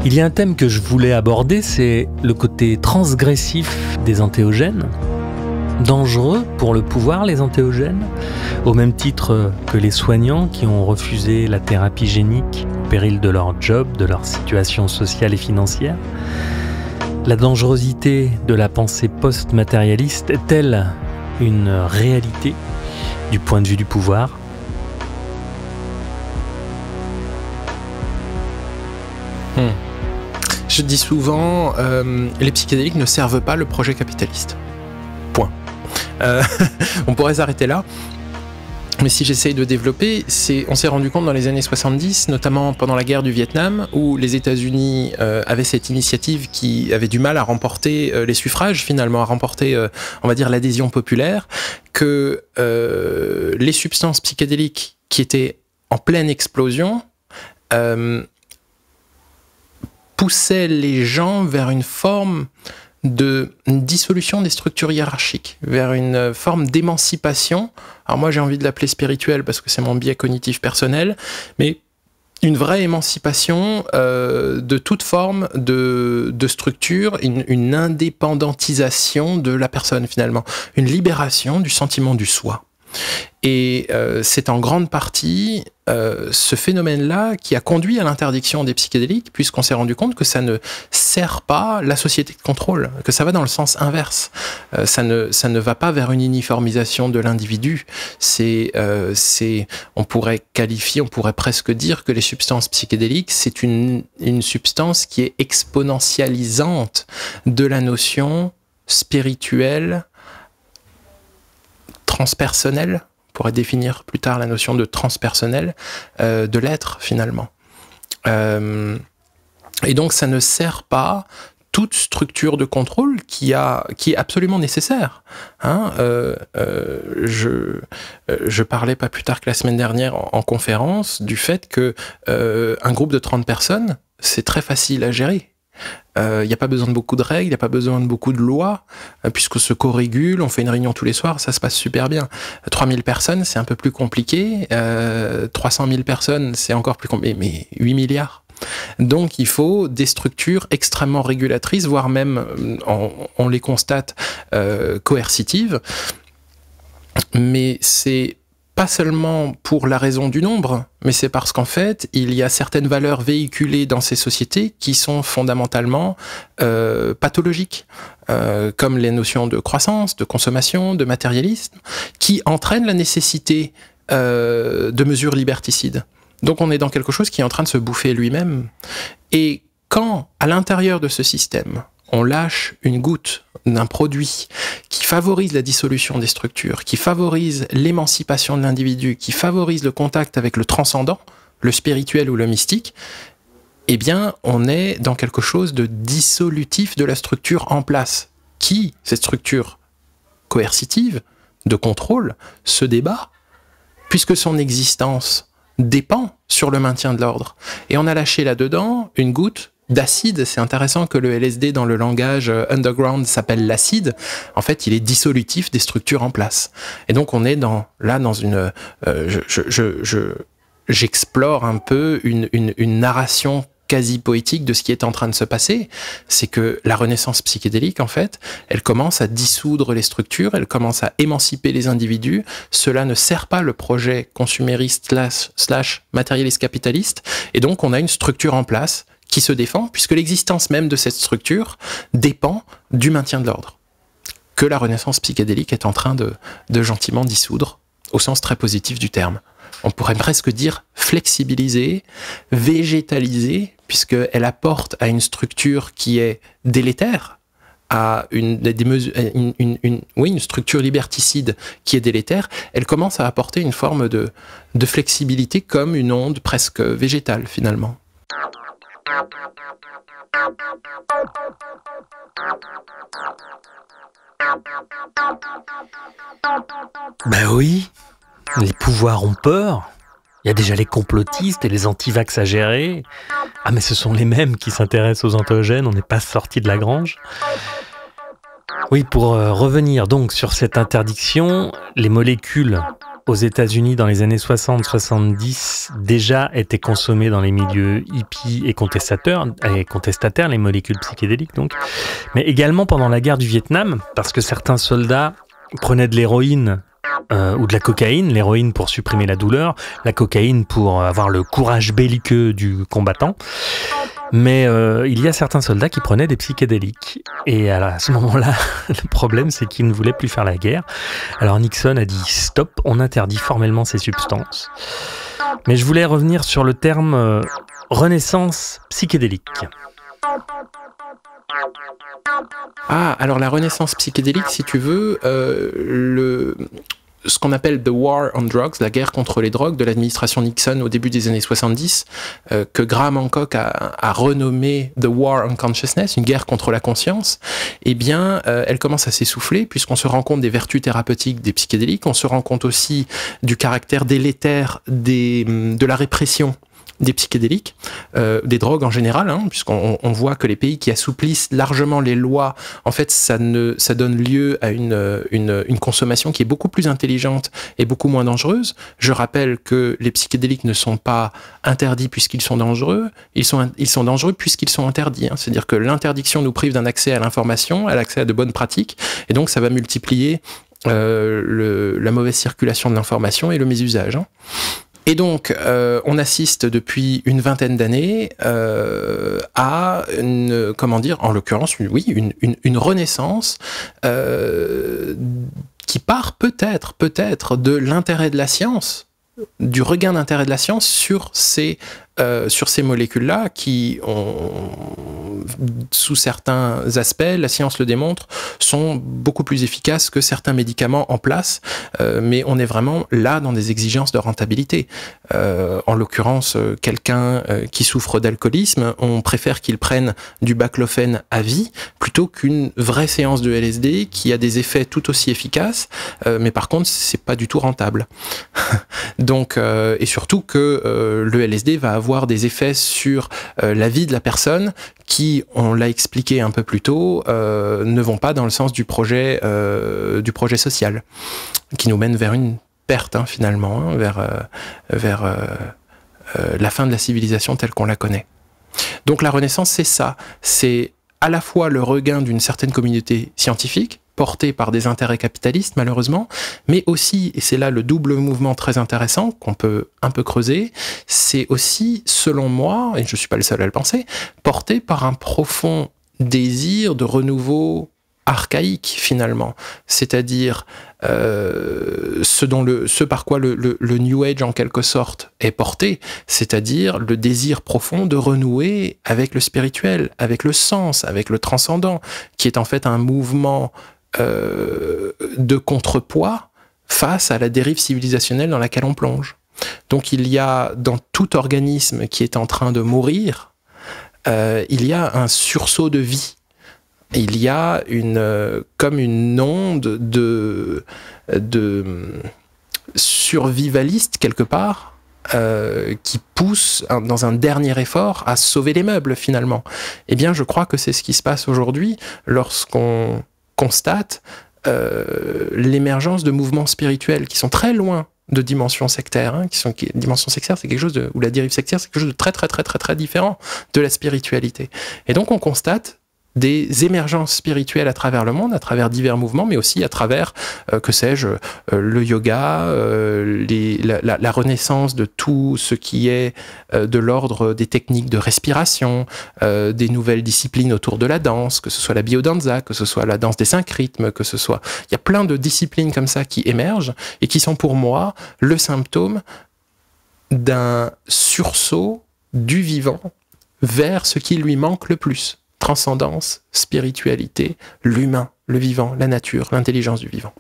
Il y a un thème que je voulais aborder, c'est le côté transgressif des entéogènes. Dangereux pour le pouvoir, les entéogènes, au même titre que les soignants qui ont refusé la thérapie génique au péril de leur job, de leur situation sociale et financière. La dangerosité de la pensée post-matérialiste est-elle une réalité du point de vue du pouvoir ? Je dis souvent, les psychédéliques ne servent pas le projet capitaliste. Point. On pourrait s'arrêter là. Mais si j'essaye de développer, on s'est rendu compte dans les années 70, notamment pendant la guerre du Vietnam, où les États-Unis avaient cette initiative qui avait du mal à remporter les suffrages, finalement, à remporter, on va dire, l'adhésion populaire, que les substances psychédéliques qui étaient en pleine explosion poussait les gens vers une forme de dissolution des structures hiérarchiques, vers une forme d'émancipation. Alors moi j'ai envie de l'appeler spirituelle parce que c'est mon biais cognitif personnel, mais une vraie émancipation de toute forme de structure, une indépendantisation de la personne finalement, une libération du sentiment du soi. Et c'est en grande partie ce phénomène-là qui a conduit à l'interdiction des psychédéliques, puisqu'on s'est rendu compte que ça ne sert pas la société de contrôle, que ça va dans le sens inverse. Ça ne va pas vers une uniformisation de l'individu. On pourrait presque dire que les substances psychédéliques, c'est une substance qui est exponentialisante de la notion spirituelle, transpersonnelle. On pourrait définir plus tard la notion de transpersonnel, de l'être finalement. Et donc ça ne sert pas toute structure de contrôle qui est absolument nécessaire. Hein, je parlais pas plus tard que la semaine dernière en conférence du fait que un groupe de 30 personnes, c'est très facile à gérer. Il n'y a pas besoin de beaucoup de règles, il n'y a pas besoin de beaucoup de lois, puisque se co-régule, on fait une réunion tous les soirs, ça se passe super bien. 3000 personnes, c'est un peu plus compliqué. 300 000 personnes, c'est encore plus compliqué. Mais 8 milliards. Donc il faut des structures extrêmement régulatrices, voire même, on les constate, coercitives. Mais c'est pas seulement pour la raison du nombre, mais c'est parce qu'en fait, il y a certaines valeurs véhiculées dans ces sociétés qui sont fondamentalement pathologiques, comme les notions de croissance, de consommation, de matérialisme, qui entraînent la nécessité de mesures liberticides. Donc on est dans quelque chose qui est en train de se bouffer lui-même. Et quand, à l'intérieur de ce système, on lâche une goutte d'un produit qui favorise la dissolution des structures, qui favorise l'émancipation de l'individu, qui favorise le contact avec le transcendant, le spirituel ou le mystique, eh bien, on est dans quelque chose de dissolutif de la structure en place, qui, cette structure coercitive, de contrôle, se débat, puisque son existence dépend sur le maintien de l'ordre. Et on a lâché là-dedans une goutte d'acide. C'est intéressant que le LSD, dans le langage underground, s'appelle l'acide. En fait, il est dissolutif des structures en place. Et donc, on est dans une... j'explore un peu une narration quasi poétique de ce qui est en train de se passer. C'est que la renaissance psychédélique, en fait, elle commence à dissoudre les structures, elle commence à émanciper les individus. Cela ne sert pas le projet consumériste / matérialiste capitaliste. Et donc, on a une structure en place qui se défend, puisque l'existence même de cette structure dépend du maintien de l'ordre, que la renaissance psychédélique est en train de gentiment dissoudre, au sens très positif du terme. On pourrait presque dire flexibiliser, végétaliser, puisqu'elle apporte à une structure qui est délétère, à une structure liberticide qui est délétère, elle commence à apporter une forme de flexibilité comme une onde presque végétale, finalement. Ben oui, les pouvoirs ont peur. Il y a déjà les complotistes et les antivax à gérer. Ah mais ce sont les mêmes qui s'intéressent aux entéogènes, on n'est pas sorti de la grange. Oui, pour revenir donc sur cette interdiction, les molécules aux États-Unis dans les années 60-70 déjà étaient consommées dans les milieux hippies et contestataires, les molécules psychédéliques donc, mais également pendant la guerre du Vietnam, parce que certains soldats prenaient de l'héroïne ou de la cocaïne, l'héroïne pour supprimer la douleur, la cocaïne pour avoir le courage belliqueux du combattant. Mais il y a certains soldats qui prenaient des psychédéliques. Et à ce moment-là, le problème, c'est qu'ils ne voulaient plus faire la guerre. Alors Nixon a dit « stop, on interdit formellement ces substances ». Mais je voulais revenir sur le terme renaissance psychédélique. Ah, alors la renaissance psychédélique, si tu veux, ce qu'on appelle The War on Drugs, la guerre contre les drogues de l'administration Nixon au début des années 70, que Graham Hancock a renommé The War on Consciousness, une guerre contre la conscience, eh bien, elle commence à s'essouffler puisqu'on se rend compte des vertus thérapeutiques des psychédéliques, on se rend compte aussi du caractère délétère de la répression des psychédéliques, des drogues en général, hein, puisqu'on voit que les pays qui assouplissent largement les lois, en fait, ça donne lieu à une consommation qui est beaucoup plus intelligente et beaucoup moins dangereuse. Je rappelle que les psychédéliques ne sont pas interdits puisqu'ils sont dangereux, ils sont dangereux puisqu'ils sont interdits. Hein. C'est-à-dire que l'interdiction nous prive d'un accès à l'information, à l'accès à de bonnes pratiques, et donc ça va multiplier la mauvaise circulation de l'information et le mésusage. Hein. Et donc, on assiste depuis une vingtaine d'années à en l'occurrence, une renaissance qui part peut-être de l'intérêt de la science, du regain d'intérêt de la science sur ces molécules-là qui sous certains aspects, la science le démontre, sont beaucoup plus efficaces que certains médicaments en place, mais on est vraiment là dans des exigences de rentabilité. En l'occurrence, quelqu'un qui souffre d'alcoolisme, on préfère qu'il prenne du baclofène à vie plutôt qu'une vraie séance de LSD qui a des effets tout aussi efficaces, mais par contre, c'est pas du tout rentable. Donc, et surtout que le LSD va avoir des effets sur la vie de la personne qui, on l'a expliqué un peu plus tôt, ne vont pas dans le sens du projet social, qui nous mène vers une perte, hein, finalement, hein, vers la fin de la civilisation telle qu'on la connaît. Donc la Renaissance, c'est ça. C'est à la fois le regain d'une certaine communauté scientifique, portée par des intérêts capitalistes, malheureusement, mais aussi, et c'est là le double mouvement très intéressant qu'on peut un peu creuser, c'est aussi, selon moi, et je ne suis pas le seul à le penser, porté par un profond désir de renouveau archaïque finalement, c'est-à-dire ce par quoi le New Age en quelque sorte est porté, c'est-à-dire le désir profond de renouer avec le spirituel, avec le sens, avec le transcendant, qui est en fait un mouvement de contrepoids face à la dérive civilisationnelle dans laquelle on plonge. Donc il y a dans tout organisme qui est en train de mourir, il y a un sursaut de vie. Il y a comme une onde de survivaliste quelque part qui pousse dans un dernier effort à sauver les meubles finalement. Eh bien, je crois que c'est ce qui se passe aujourd'hui lorsqu'on constate l'émergence de mouvements spirituels qui sont très loin de dimension sectaire, dimension sectaire, c'est quelque chose ou la dérive sectaire, c'est quelque chose de très très très très très différent de la spiritualité. Et donc on constate des émergences spirituelles à travers le monde, à travers divers mouvements, mais aussi à travers, que sais-je, le yoga, la renaissance de tout ce qui est de l'ordre des techniques de respiration, des nouvelles disciplines autour de la danse, que ce soit la biodanza, que ce soit la danse des 5 rythmes, que ce soit... Il y a plein de disciplines comme ça qui émergent et qui sont pour moi le symptôme d'un sursaut du vivant vers ce qui lui manque le plus. Transcendance, spiritualité, l'humain, le vivant, la nature, l'intelligence du vivant.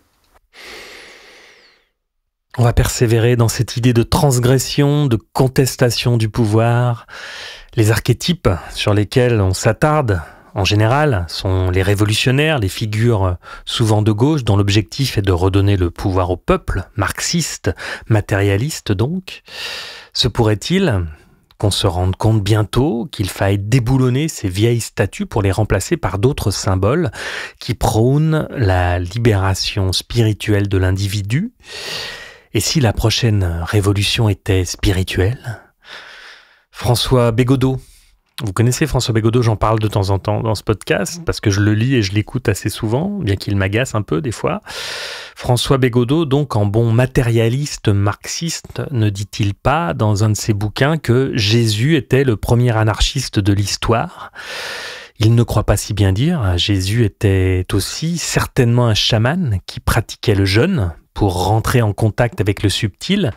On va persévérer dans cette idée de transgression, de contestation du pouvoir. Les archétypes sur lesquels on s'attarde, en général, sont les révolutionnaires, les figures souvent de gauche, dont l'objectif est de redonner le pouvoir au peuple, marxiste, matérialiste donc. Se pourrait-il qu'on se rende compte bientôt qu'il faille déboulonner ces vieilles statues pour les remplacer par d'autres symboles qui prônent la libération spirituelle de l'individu? Et si la prochaine révolution était spirituelle? François Bégodeau. Vous connaissez François Bégodeau, j'en parle de temps en temps dans ce podcast, parce que je le lis et je l'écoute assez souvent, bien qu'il m'agace un peu des fois. François Bégodeau, donc en bon matérialiste marxiste, ne dit-il pas dans un de ses bouquins que Jésus était le premier anarchiste de l'histoire? Il ne croit pas si bien dire. Jésus était aussi certainement un chaman qui pratiquait le jeûne pour rentrer en contact avec le subtil.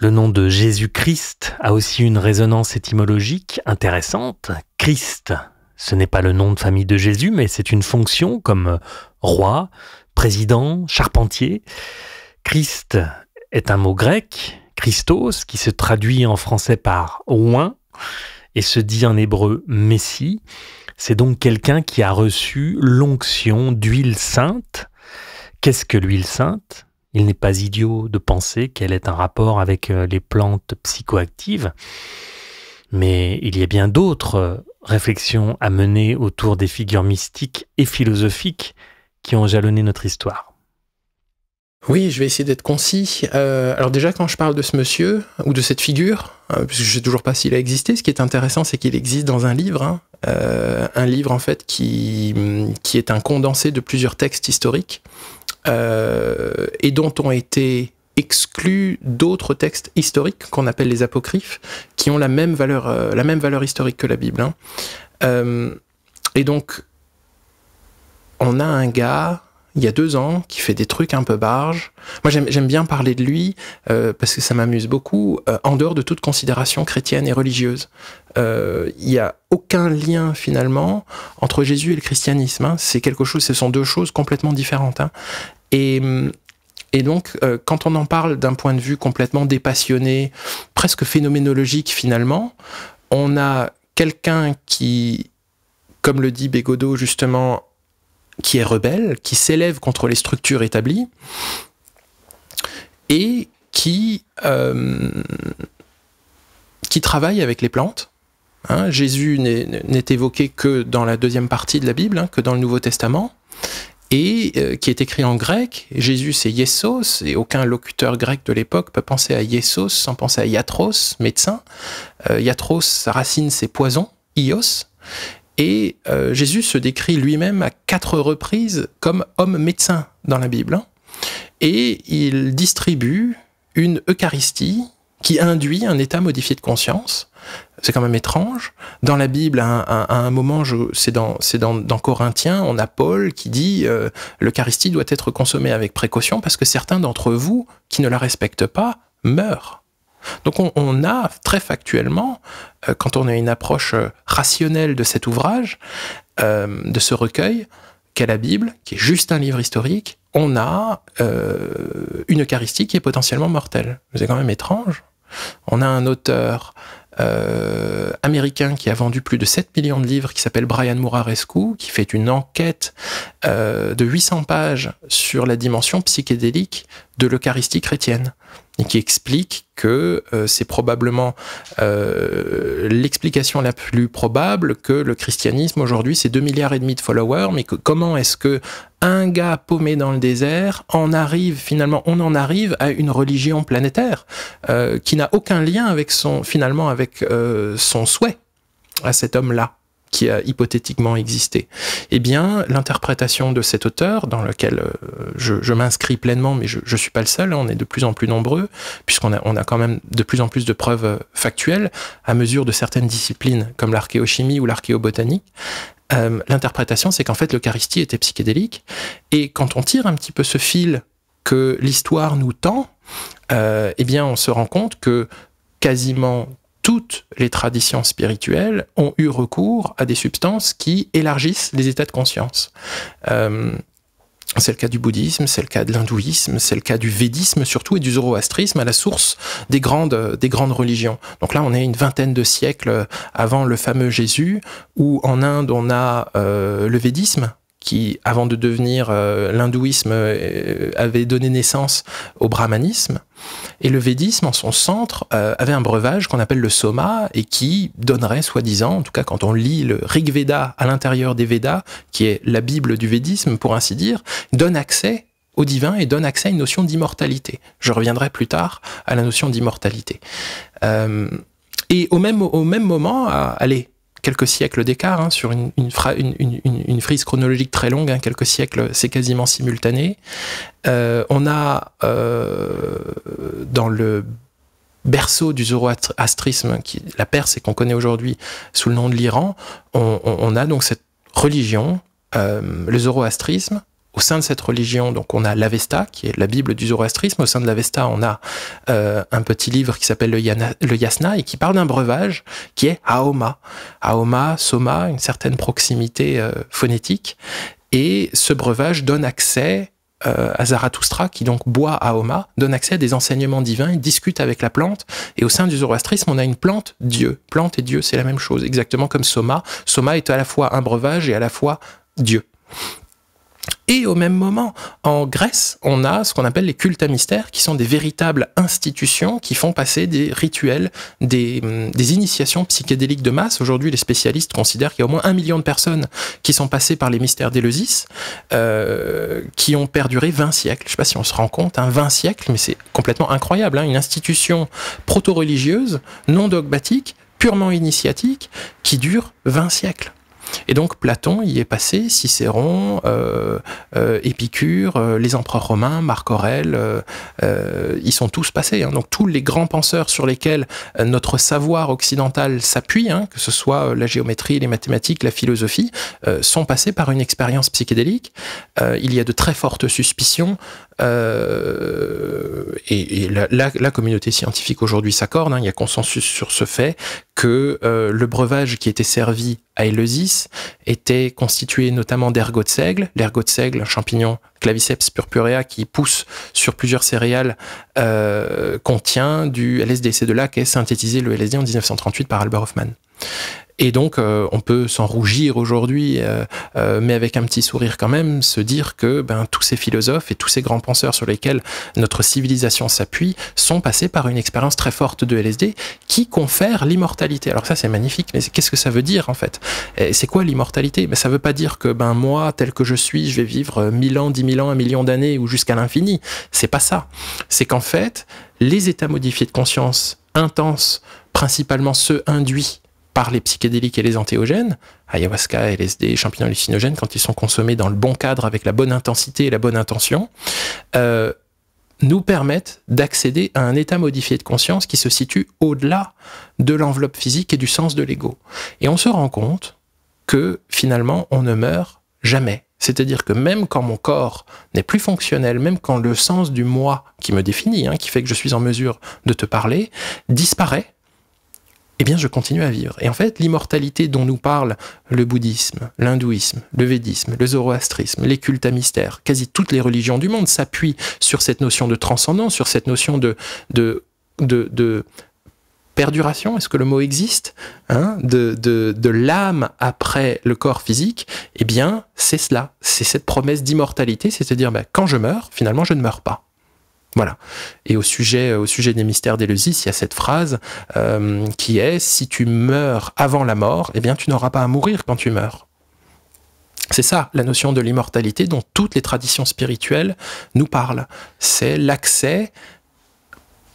Le nom de Jésus-Christ a aussi une résonance étymologique intéressante. Christ, ce n'est pas le nom de famille de Jésus, mais c'est une fonction comme roi, président, charpentier. Christ est un mot grec, Christos, qui se traduit en français par oint et se dit en hébreu Messie. C'est donc quelqu'un qui a reçu l'onction d'huile sainte. Qu'est-ce que l'huile sainte ? Il n'est pas idiot de penser qu'elle ait un rapport avec les plantes psychoactives, mais il y a bien d'autres réflexions à mener autour des figures mystiques et philosophiques qui ont jalonné notre histoire. Oui, je vais essayer d'être concis. Alors déjà, quand je parle de ce monsieur, ou de cette figure, puisque je ne sais toujours pas s'il a existé, ce qui est intéressant, c'est qu'il existe dans un livre, un livre en fait qui est un condensé de plusieurs textes historiques, et dont ont été exclus d'autres textes historiques qu'on appelle les apocryphes, qui ont la même valeur historique que la Bible. Et donc, on a un gars, il y a 2 ans, qui fait des trucs un peu barges. Moi, j'aime bien parler de lui, parce que ça m'amuse beaucoup, en dehors de toute considération chrétienne et religieuse. Il n'y a aucun lien, finalement, entre Jésus et le christianisme. Ce sont 2 choses complètement différentes. Et donc, quand on en parle d'un point de vue complètement dépassionné, presque phénoménologique, finalement, on a quelqu'un qui, comme le dit Bégodeau, justement, qui est rebelle, qui s'élève contre les structures établies et qui travaille avec les plantes. Jésus n'est évoqué que dans la 2e partie de la Bible, que dans le Nouveau Testament, et qui est écrit en grec. Jésus, c'est Iessos, et aucun locuteur grec de l'époque peut penser à Iessos sans penser à Iatros, médecin. Iatros, sa racine, c'est poison, Ios. Et Jésus se décrit lui-même à 4 reprises comme homme médecin dans la Bible. Et il distribue une Eucharistie qui induit un état modifié de conscience. C'est quand même étrange. Dans la Bible, à un moment, c'est dans Corinthiens, on a Paul qui dit l'Eucharistie doit être consommée avec précaution parce que certains d'entre vous qui ne la respectent pas meurent. Donc on a très factuellement, quand on a une approche rationnelle de cet ouvrage, de ce recueil, qu'est la Bible, qui est juste un livre historique, on a une Eucharistie qui est potentiellement mortelle. C'est quand même étrange. On a un auteur américain qui a vendu plus de 7 millions de livres, qui s'appelle Brian Muraresku, qui fait une enquête de 800 pages sur la dimension psychédélique de l'Eucharistie chrétienne, et qui explique que c'est probablement l'explication la plus probable que le christianisme aujourd'hui c'est 2,5 milliards de followers, mais que comment est-ce que un gars paumé dans le désert on en arrive à une religion planétaire qui n'a aucun lien avec son souhait à cet homme-là qui a hypothétiquement existé. Eh bien, l'interprétation de cet auteur, dans lequel je m'inscris pleinement, mais je suis pas le seul, hein, on est de plus en plus nombreux, puisqu'on a quand même de plus en plus de preuves factuelles, à mesure de certaines disciplines, comme l'archéochimie ou l'archéobotanique. L'interprétation, c'est qu'en fait, l'Eucharistie était psychédélique, et quand on tire un petit peu ce fil que l'histoire nous tend, eh bien, on se rend compte que quasiment toutes les traditions spirituelles ont eu recours à des substances qui élargissent les états de conscience. C'est le cas du bouddhisme, c'est le cas de l'hindouisme, c'est le cas du védisme surtout et du zoroastrisme à la source des grandes religions. Donc là, on est une vingtaine de siècles avant le fameux Jésus, où en Inde, on a le védisme, qui, avant de devenir l'hindouisme, avait donné naissance au brahmanisme. Et le védisme, en son centre, avait un breuvage qu'on appelle le soma, et qui donnerait, soi-disant, en tout cas quand on lit le Rig Veda à l'intérieur des Védas, qui est la Bible du védisme, pour ainsi dire, donne accès au divin et donne accès à une notion d'immortalité. Je reviendrai plus tard à la notion d'immortalité. Et au même moment, allez, quelques siècles d'écart, hein, sur une frise chronologique très longue, hein, quelques siècles, c'est quasiment simultané. On a dans le berceau du zoroastrisme, la Perse et qu'on connaît aujourd'hui sous le nom de l'Iran, on a donc cette religion, le zoroastrisme. Au sein de cette religion, donc on a l'Avesta, qui est la Bible du zoroastrisme. Au sein de l'Avesta, on a un petit livre qui s'appelle le Yasna et qui parle d'un breuvage qui est Aoma. Aoma, Soma, une certaine proximité phonétique. Et ce breuvage donne accès à Zarathustra, qui donc boit Aoma, donne accès à des enseignements divins, il discute avec la plante. Et au sein du zoroastrisme, on a une plante Dieu. Plante et Dieu, c'est la même chose, exactement comme Soma. Soma est à la fois un breuvage et à la fois Dieu. Et au même moment, en Grèce, on a ce qu'on appelle les cultes à mystère, qui sont des véritables institutions qui font passer des rituels, des initiations psychédéliques de masse. Aujourd'hui, les spécialistes considèrent qu'il y a au moins 1 million de personnes qui sont passées par les mystères d'Éleusis, qui ont perduré 20 siècles. Je ne sais pas si on se rend compte, hein, 20 siècles, mais c'est complètement incroyable, hein, une institution proto-religieuse, non dogmatique, purement initiatique, qui dure 20 siècles. Et donc Platon y est passé, Cicéron, Épicure, les empereurs romains, Marc Aurèle, ils sont tous passés. Hein. Donc tous les grands penseurs sur lesquels notre savoir occidental s'appuie, hein, que ce soit la géométrie, les mathématiques, la philosophie, sont passés par une expérience psychédélique. Il y a de très fortes suspicions. Et la communauté scientifique aujourd'hui s'accorde, hein, il y a consensus sur ce fait que le breuvage qui était servi à Éleusis était constitué notamment d'ergot de seigle. L'ergot de seigle, un champignon Claviceps purpurea qui pousse sur plusieurs céréales, contient du LSD. C'est de là qu'est synthétisé le LSD en 1938 par Albert Hofmann. Et donc, on peut s'en rougir aujourd'hui, mais avec un petit sourire quand même, se dire que tous ces philosophes et tous ces grands penseurs sur lesquels notre civilisation s'appuie sont passés par une expérience très forte de LSD qui confère l'immortalité. Alors ça, c'est magnifique, mais qu'est-ce que ça veut dire en fait? C'est quoi l'immortalité? Ça veut pas dire que moi, tel que je suis, je vais vivre 1000 ans, 10 000 ans, 1 million d'années ou jusqu'à l'infini. C'est pas ça. C'est qu'en fait, les états modifiés de conscience intenses, principalement ceux induits par les psychédéliques et les antéogènes, ayahuasca, LSD, champignons hallucinogènes, quand ils sont consommés dans le bon cadre avec la bonne intensité et la bonne intention, nous permettent d'accéder à un état modifié de conscience qui se situe au-delà de l'enveloppe physique et du sens de l'ego. Et on se rend compte que finalement, on ne meurt jamais. C'est-à-dire que même quand mon corps n'est plus fonctionnel, même quand le sens du moi qui me définit, qui fait que je suis en mesure de te parler, disparaît, eh bien je continue à vivre. Et en fait, l'immortalité dont nous parlent le bouddhisme, l'hindouisme, le védisme, le zoroastrisme, les cultes à mystère, quasi toutes les religions du monde s'appuient sur cette notion de transcendance, sur cette notion de perduration, est-ce que le mot existe, de l'âme après le corps physique. Eh bien, c'est cela, c'est cette promesse d'immortalité, c'est-à-dire quand je meurs, finalement, je ne meurs pas. Voilà. Et au sujet des mystères d'Éleusis, il y a cette phrase qui est « Si tu meurs avant la mort, eh bien, tu n'auras pas à mourir quand tu meurs ». C'est ça, la notion de l'immortalité dont toutes les traditions spirituelles nous parlent. C'est l'accès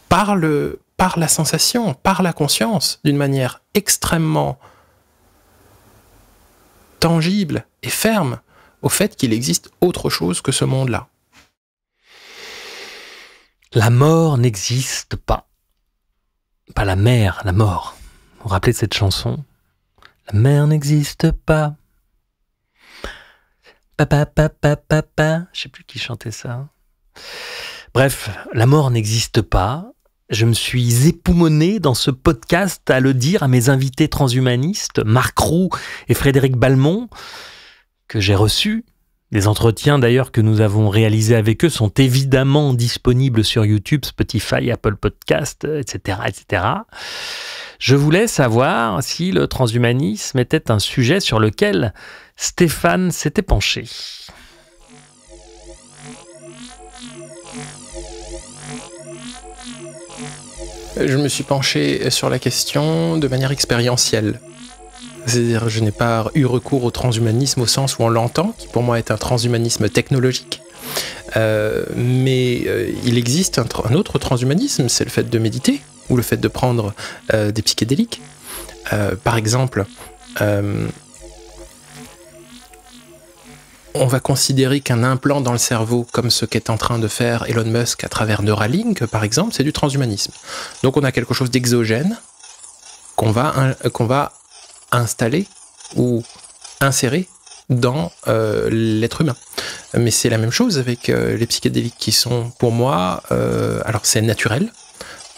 par la sensation, par la conscience, d'une manière extrêmement tangible et ferme, au fait qu'il existe autre chose que ce monde-là. La mort n'existe pas. Pas la mer, la mort. Vous vous rappelez de cette chanson? La mer n'existe pas. Papa, papa, papa. Je sais plus qui chantait ça. Bref, la mort n'existe pas. Je me suis époumoné dans ce podcast à le dire à mes invités transhumanistes, Marc Roux et Frédéric Balmont, que j'ai reçus. Les entretiens d'ailleurs que nous avons réalisés avec eux sont évidemment disponibles sur YouTube, Spotify, Apple Podcast, etc., etc. Je voulais savoir si le transhumanisme était un sujet sur lequel Stéphane s'était penché. Je me suis penché sur la question de manière expérientielle. C'est-à-dire, je n'ai pas eu recours au transhumanisme au sens où on l'entend, qui pour moi est un transhumanisme technologique. Mais il existe un autre transhumanisme, c'est le fait de méditer, ou le fait de prendre des psychédéliques. Par exemple, on va considérer qu'un implant dans le cerveau, comme ce qu'est en train de faire Elon Musk à travers Neuralink, par exemple, c'est du transhumanisme. Donc on a quelque chose d'exogène qu'on va installer ou insérer dans l'être humain. Mais c'est la même chose avec les psychédéliques qui sont, pour moi, alors c'est naturel.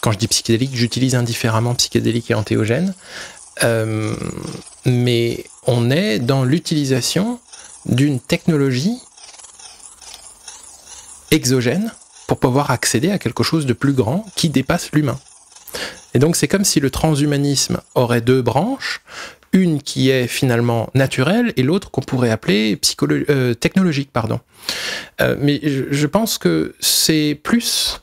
Quand je dis psychédélique, j'utilise indifféremment psychédélique et antéogène. Mais on est dans l'utilisation d'une technologie exogène pour pouvoir accéder à quelque chose de plus grand qui dépasse l'humain. Et donc c'est comme si le transhumanisme aurait deux branches, une qui est finalement naturelle et l'autre qu'on pourrait appeler technologique. Mais je pense que c'est plus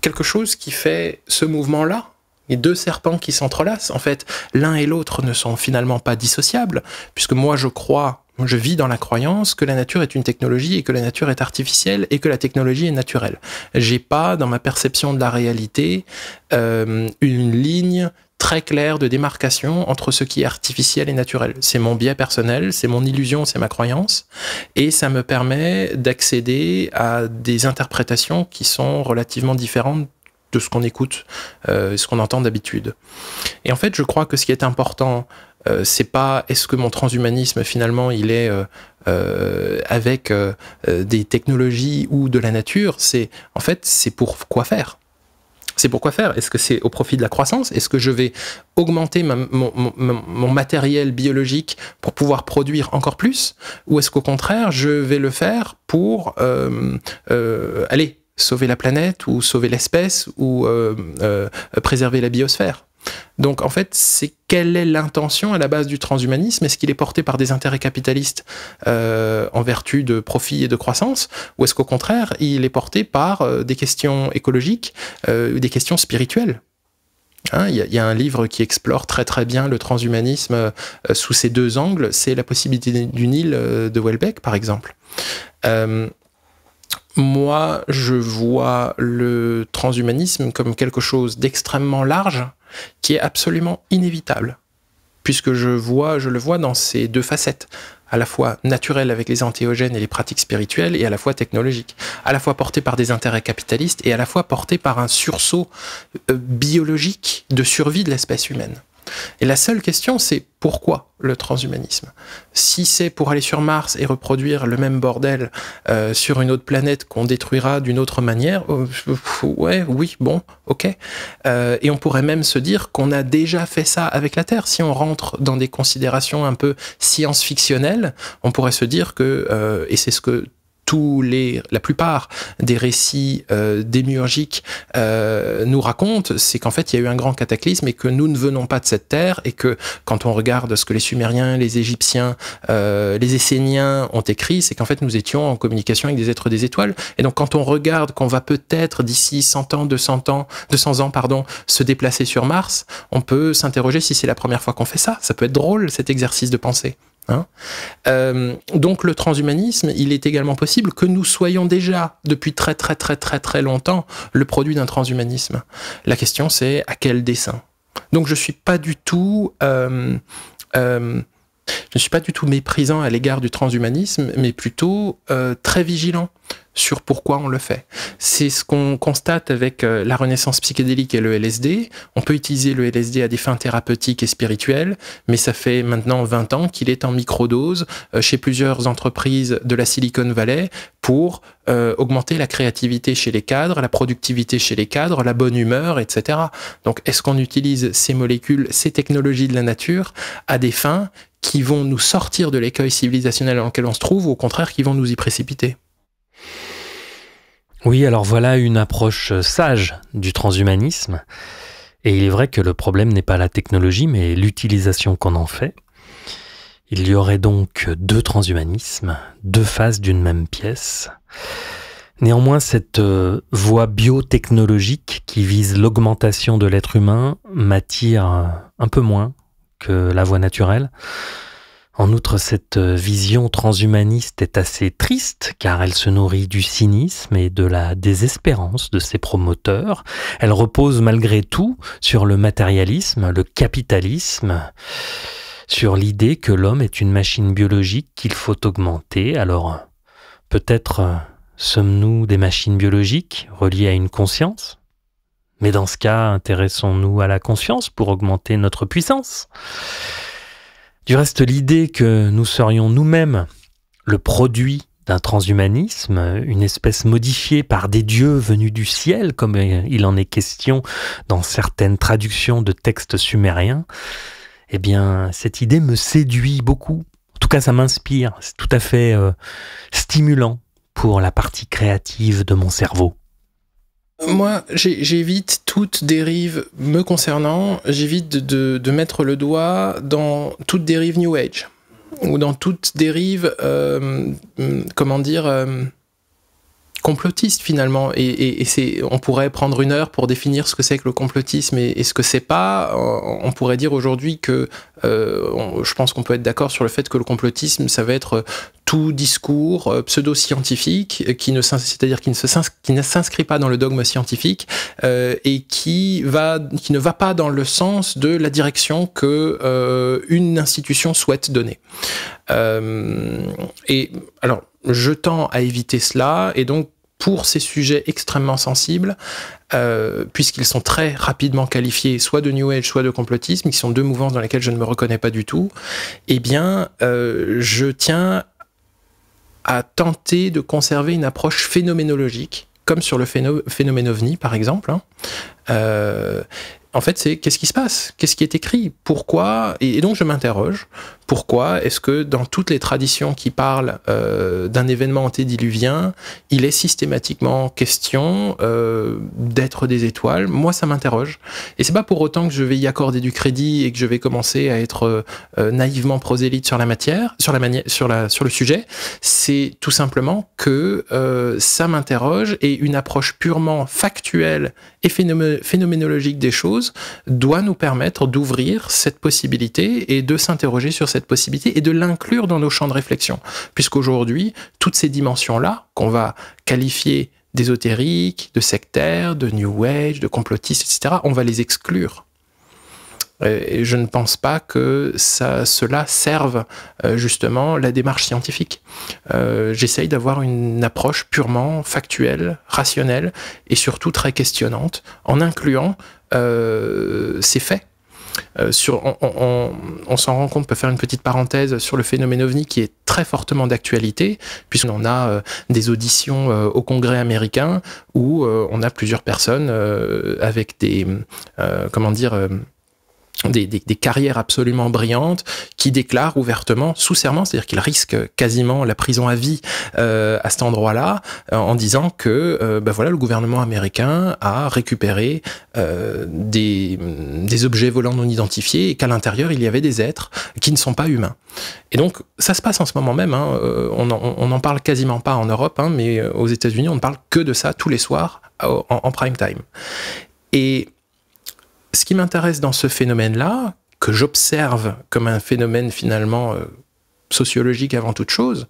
quelque chose qui fait ce mouvement-là. Les deux serpents qui s'entrelacent, en fait, l'un et l'autre ne sont finalement pas dissociables, puisque moi je vis dans la croyance que la nature est une technologie et que la nature est artificielle et que la technologie est naturelle. J'ai pas, dans ma perception de la réalité, une ligne très claire de démarcation entre ce qui est artificiel et naturel. C'est mon biais personnel, c'est mon illusion, c'est ma croyance, et ça me permet d'accéder à des interprétations qui sont relativement différentes de ce qu'on écoute, ce qu'on entend d'habitude. Et en fait, je crois que ce qui est important, c'est pas est-ce que mon transhumanisme finalement il est avec des technologies ou de la nature, c'est pour quoi faire. C'est pour quoi faire. Est-ce que c'est au profit de la croissance? Est-ce que je vais augmenter mon matériel biologique pour pouvoir produire encore plus? Ou est-ce qu'au contraire, je vais le faire pour sauver la planète ou sauver l'espèce ou préserver la biosphère? Donc en fait, c'est quelle est l'intention à la base du transhumanisme? Est-ce qu'il est porté par des intérêts capitalistes en vertu de profit et de croissance? Ou est-ce qu'au contraire, il est porté par des questions écologiques ou des questions spirituelles? Il y a un livre qui explore très très bien le transhumanisme sous ces deux angles, c'est La possibilité d'une île de Houellebecq par exemple. Moi, je vois le transhumanisme comme quelque chose d'extrêmement large qui est absolument inévitable. puisque je le vois dans ces deux facettes, à la fois naturelle avec les antéogènes et les pratiques spirituelles, et à la fois technologique, à la fois porté par des intérêts capitalistes et à la fois porté par un sursaut biologique de survie de l'espèce humaine. Et la seule question, c'est pourquoi le transhumanisme? Si c'est pour aller sur Mars et reproduire le même bordel sur une autre planète qu'on détruira d'une autre manière, ouais, oui, bon, ok. Et on pourrait même se dire qu'on a déjà fait ça avec la Terre. Si on rentre dans des considérations un peu science-fictionnelles, on pourrait se dire que, et c'est ce que la plupart des récits démiurgiques nous racontent, c'est qu'en fait il y a eu un grand cataclysme et que nous ne venons pas de cette terre, et que quand on regarde ce que les Sumériens, les Égyptiens, les Esséniens ont écrit, c'est qu'en fait nous étions en communication avec des êtres des étoiles. Et donc quand on regarde qu'on va peut-être d'ici 100 ans, 200 ans, se déplacer sur Mars, on peut s'interroger si c'est la première fois qu'on fait ça. Ça peut être drôle, cet exercice de pensée. Donc le transhumanisme, il est également possible que nous soyons déjà depuis très longtemps le produit d'un transhumanisme. La question, c'est à quel dessein. Donc je suis pas du tout méprisant à l'égard du transhumanisme, mais plutôt très vigilant sur pourquoi on le fait. C'est ce qu'on constate avec la renaissance psychédélique et le LSD. On peut utiliser le LSD à des fins thérapeutiques et spirituelles, mais ça fait maintenant 20 ans qu'il est en microdose chez plusieurs entreprises de la Silicon Valley pour augmenter la créativité chez les cadres, la productivité chez les cadres, la bonne humeur, etc. Donc, est-ce qu'on utilise ces molécules, ces technologies de la nature à des fins qui vont nous sortir de l'écueil civilisationnel dans lequel on se trouve, ou au contraire qui vont nous y précipiter ? Oui, alors voilà une approche sage du transhumanisme. Et il est vrai que le problème n'est pas la technologie, mais l'utilisation qu'on en fait. Il y aurait donc deux transhumanismes, deux faces d'une même pièce. Néanmoins, cette voie biotechnologique qui vise l'augmentation de l'être humain m'attire un peu moins que la voie naturelle. En outre, cette vision transhumaniste est assez triste car elle se nourrit du cynisme et de la désespérance de ses promoteurs. Elle repose malgré tout sur le matérialisme, le capitalisme, sur l'idée que l'homme est une machine biologique qu'il faut augmenter. Alors, peut-être sommes-nous des machines biologiques reliées à une conscience ? Mais dans ce cas, intéressons-nous à la conscience pour augmenter notre puissance ? Du reste, l'idée que nous serions nous-mêmes le produit d'un transhumanisme, une espèce modifiée par des dieux venus du ciel, comme il en est question dans certaines traductions de textes sumériens, eh bien, cette idée me séduit beaucoup. En tout cas, ça m'inspire. C'est tout à fait stimulant pour la partie créative de mon cerveau. Moi, j'évite toute dérive me concernant, j'évite de mettre le doigt dans toute dérive New Age, ou dans toute dérive, complotiste finalement, et on pourrait prendre une heure pour définir ce que c'est que le complotisme et ce que c'est pas. On pourrait dire aujourd'hui que je pense qu'on peut être d'accord sur le fait que le complotisme, ça va être tout discours pseudo-scientifique c'est-à-dire qui ne s'inscrit pas dans le dogme scientifique et qui ne va pas dans le sens de la direction que une institution souhaite donner. Et alors, je tends à éviter cela, et donc pour ces sujets extrêmement sensibles, puisqu'ils sont très rapidement qualifiés soit de New Age, soit de complotisme, qui sont deux mouvances dans lesquelles je ne me reconnais pas du tout, eh bien, je tiens à tenter de conserver une approche phénoménologique, comme sur le phénomène OVNI, par exemple. En fait, c'est qu'est-ce qui se passe ? Qu'est-ce qui est écrit ? Pourquoi ? Et donc, je m'interroge. Pourquoi est-ce que dans toutes les traditions qui parlent d'un événement antédiluvien, il est systématiquement question d'être des étoiles ? Moi, ça m'interroge. Et c'est pas pour autant que je vais y accorder du crédit et que je vais commencer à être naïvement prosélyte sur la matière, sur le sujet. C'est tout simplement que ça m'interroge, et une approche purement factuelle et phénoménologique des choses doit nous permettre d'ouvrir cette possibilité et de s'interroger sur cette possibilité et de l'inclure dans nos champs de réflexion. Puisqu'aujourd'hui, toutes ces dimensions-là, qu'on va qualifier d'ésotériques, de sectaires, de New Age, de complotistes, etc., on va les exclure. Et je ne pense pas que cela serve justement la démarche scientifique. J'essaye d'avoir une approche purement factuelle, rationnelle et surtout très questionnante, en incluant ces faits. On s'en rend compte, on peut faire une petite parenthèse sur le phénomène OVNI qui est très fortement d'actualité, puisqu'on a des auditions au Congrès américain où on a plusieurs personnes avec des carrières absolument brillantes qui déclarent ouvertement, sous serment, c'est-à-dire qu'ils risquent quasiment la prison à vie à cet endroit-là, en disant que voilà, le gouvernement américain a récupéré des objets volants non identifiés et qu'à l'intérieur, il y avait des êtres qui ne sont pas humains. Et donc, ça se passe en ce moment même. On n'en parle quasiment pas en Europe, mais aux États-Unis, on ne parle que de ça tous les soirs en prime time. Et ce qui m'intéresse dans ce phénomène-là, que j'observe comme un phénomène finalement sociologique avant toute chose,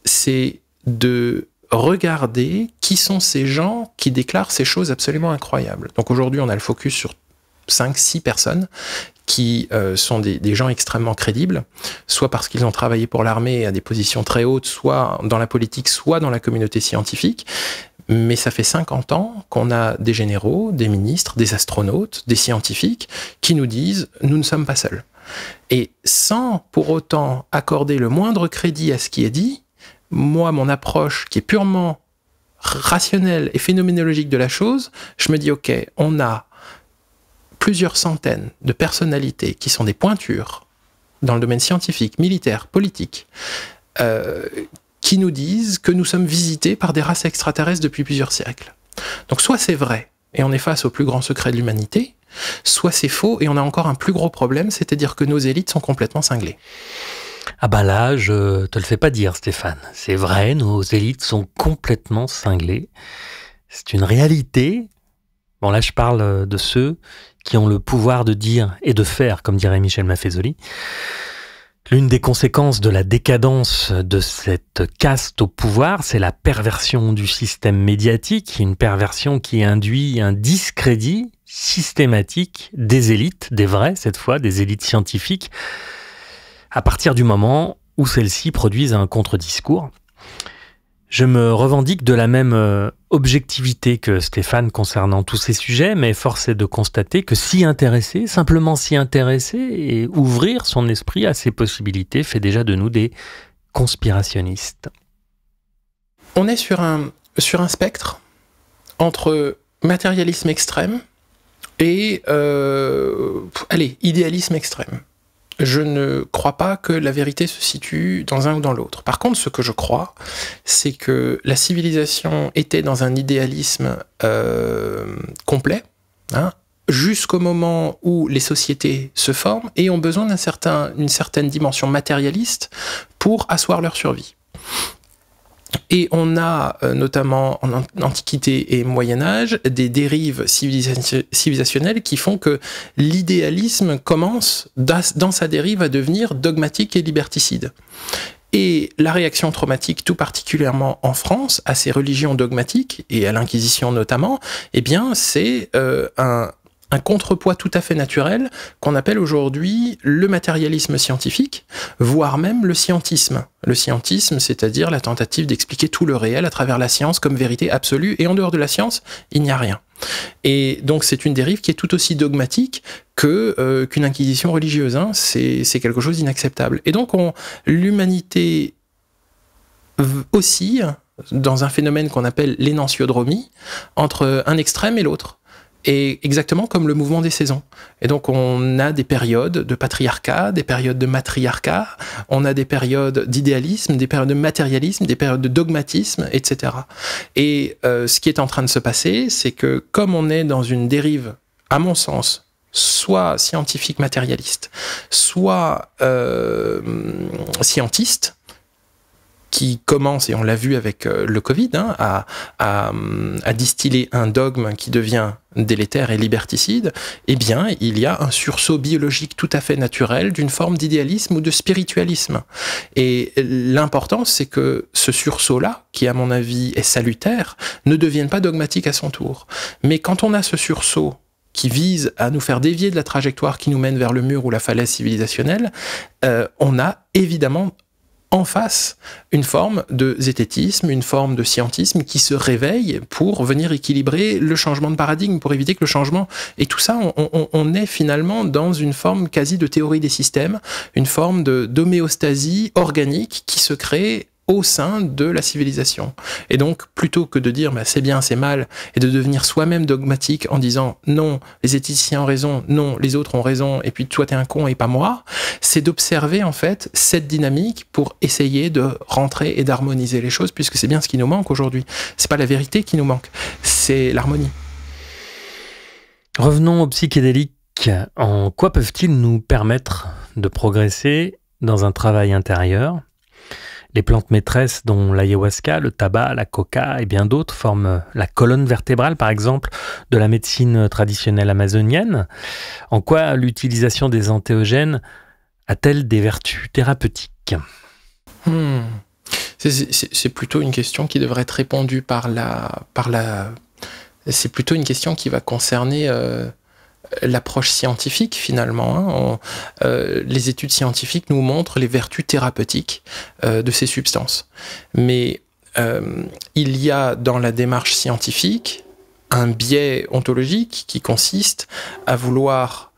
c'est de regarder qui sont ces gens qui déclarent ces choses absolument incroyables. Donc aujourd'hui, on a le focus sur 5-6 personnes qui sont des gens extrêmement crédibles, soit parce qu'ils ont travaillé pour l'armée à des positions très hautes, soit dans la politique, soit dans la communauté scientifique. Mais ça fait 50 ans qu'on a des généraux, des ministres, des astronautes, des scientifiques qui nous disent « nous ne sommes pas seuls ». Et sans pour autant accorder le moindre crédit à ce qui est dit, moi, mon approche qui est purement rationnelle et phénoménologique de la chose, je me dis « ok, on a plusieurs centaines de personnalités qui sont des pointures dans le domaine scientifique, militaire, politique, qui nous disent que nous sommes visités par des races extraterrestres depuis plusieurs siècles. Donc soit c'est vrai, et on est face au plus grand secret de l'humanité, soit c'est faux, et on a encore un plus gros problème, c'est-à-dire que nos élites sont complètement cinglées. Ah bah là, je te le fais pas dire, Stéphane. C'est vrai, nos élites sont complètement cinglées. C'est une réalité. Bon là, je parle de ceux qui ont le pouvoir de dire et de faire, comme dirait Michel Maffezoli. L'une des conséquences de la décadence de cette caste au pouvoir, c'est la perversion du système médiatique, une perversion qui induit un discrédit systématique des élites, des vraies cette fois, des élites scientifiques, à partir du moment où celles-ci produisent un contre-discours. Je me revendique de la même objectivité que Stéphane concernant tous ces sujets, mais force est de constater que s'y intéresser, simplement s'y intéresser et ouvrir son esprit à ces possibilités fait déjà de nous des conspirationnistes. On est sur un spectre entre matérialisme extrême et idéalisme extrême. Je ne crois pas que la vérité se situe dans un ou dans l'autre. Par contre, ce que je crois, c'est que la civilisation était dans un idéalisme complet, jusqu'au moment où les sociétés se forment et ont besoin d'une certaine dimension matérialiste pour asseoir leur survie. Et on a, notamment en Antiquité et Moyen-Âge, des dérives civilisationnelles qui font que l'idéalisme commence, dans sa dérive, à devenir dogmatique et liberticide. Et la réaction traumatique, tout particulièrement en France, à ces religions dogmatiques, et à l'Inquisition notamment, eh bien, c'est un contrepoids tout à fait naturel qu'on appelle aujourd'hui le matérialisme scientifique, voire même le scientisme. Le scientisme, c'est-à-dire la tentative d'expliquer tout le réel à travers la science comme vérité absolue, et en dehors de la science, il n'y a rien. Et donc c'est une dérive qui est tout aussi dogmatique qu'une inquisition religieuse. C'est quelque chose d'inacceptable. Et donc l'humanité oscille dans un phénomène qu'on appelle l'énantiodromie entre un extrême et l'autre. Et exactement comme le mouvement des saisons. Et donc on a des périodes de patriarcat, des périodes de matriarcat, on a des périodes d'idéalisme, des périodes de matérialisme, des périodes de dogmatisme, etc. Et ce qui est en train de se passer, c'est que comme on est dans une dérive, à mon sens, soit scientifique matérialiste, soit scientiste, qui commence, et on l'a vu avec le Covid, à distiller un dogme qui devient délétère et liberticide, eh bien, il y a un sursaut biologique tout à fait naturel d'une forme d'idéalisme ou de spiritualisme. Et l'important, c'est que ce sursaut-là, qui à mon avis est salutaire, ne devienne pas dogmatique à son tour. Mais quand on a ce sursaut qui vise à nous faire dévier de la trajectoire qui nous mène vers le mur ou la falaise civilisationnelle, on a évidemment en face une forme de zététisme, une forme de scientisme qui se réveille pour venir équilibrer le changement de paradigme, pour éviter que le changement... Et tout ça, on est finalement dans une forme quasi de théorie des systèmes, une forme d'homéostasie organique qui se crée au sein de la civilisation. Et donc, plutôt que de dire bah, c'est bien, c'est mal, et de devenir soi-même dogmatique en disant non, les éthiciens ont raison, non, les autres ont raison, et puis toi t'es un con et pas moi, c'est d'observer en fait cette dynamique pour essayer de rentrer et d'harmoniser les choses, puisque c'est bien ce qui nous manque aujourd'hui. C'est pas la vérité qui nous manque, c'est l'harmonie. Revenons aux psychédéliques. En quoi peuvent-ils nous permettre de progresser dans un travail intérieur ? Les plantes maîtresses dont l'ayahuasca, le tabac, la coca et bien d'autres forment la colonne vertébrale, par exemple, de la médecine traditionnelle amazonienne. En quoi l'utilisation des entéogènes a-t-elle des vertus thérapeutiques ? C'est plutôt une question qui devrait être répondue par la... C'est plutôt une question qui va concerner... l'approche scientifique finalement. Les études scientifiques nous montrent les vertus thérapeutiques de ces substances. Mais il y a dans la démarche scientifique un biais ontologique qui consiste à vouloir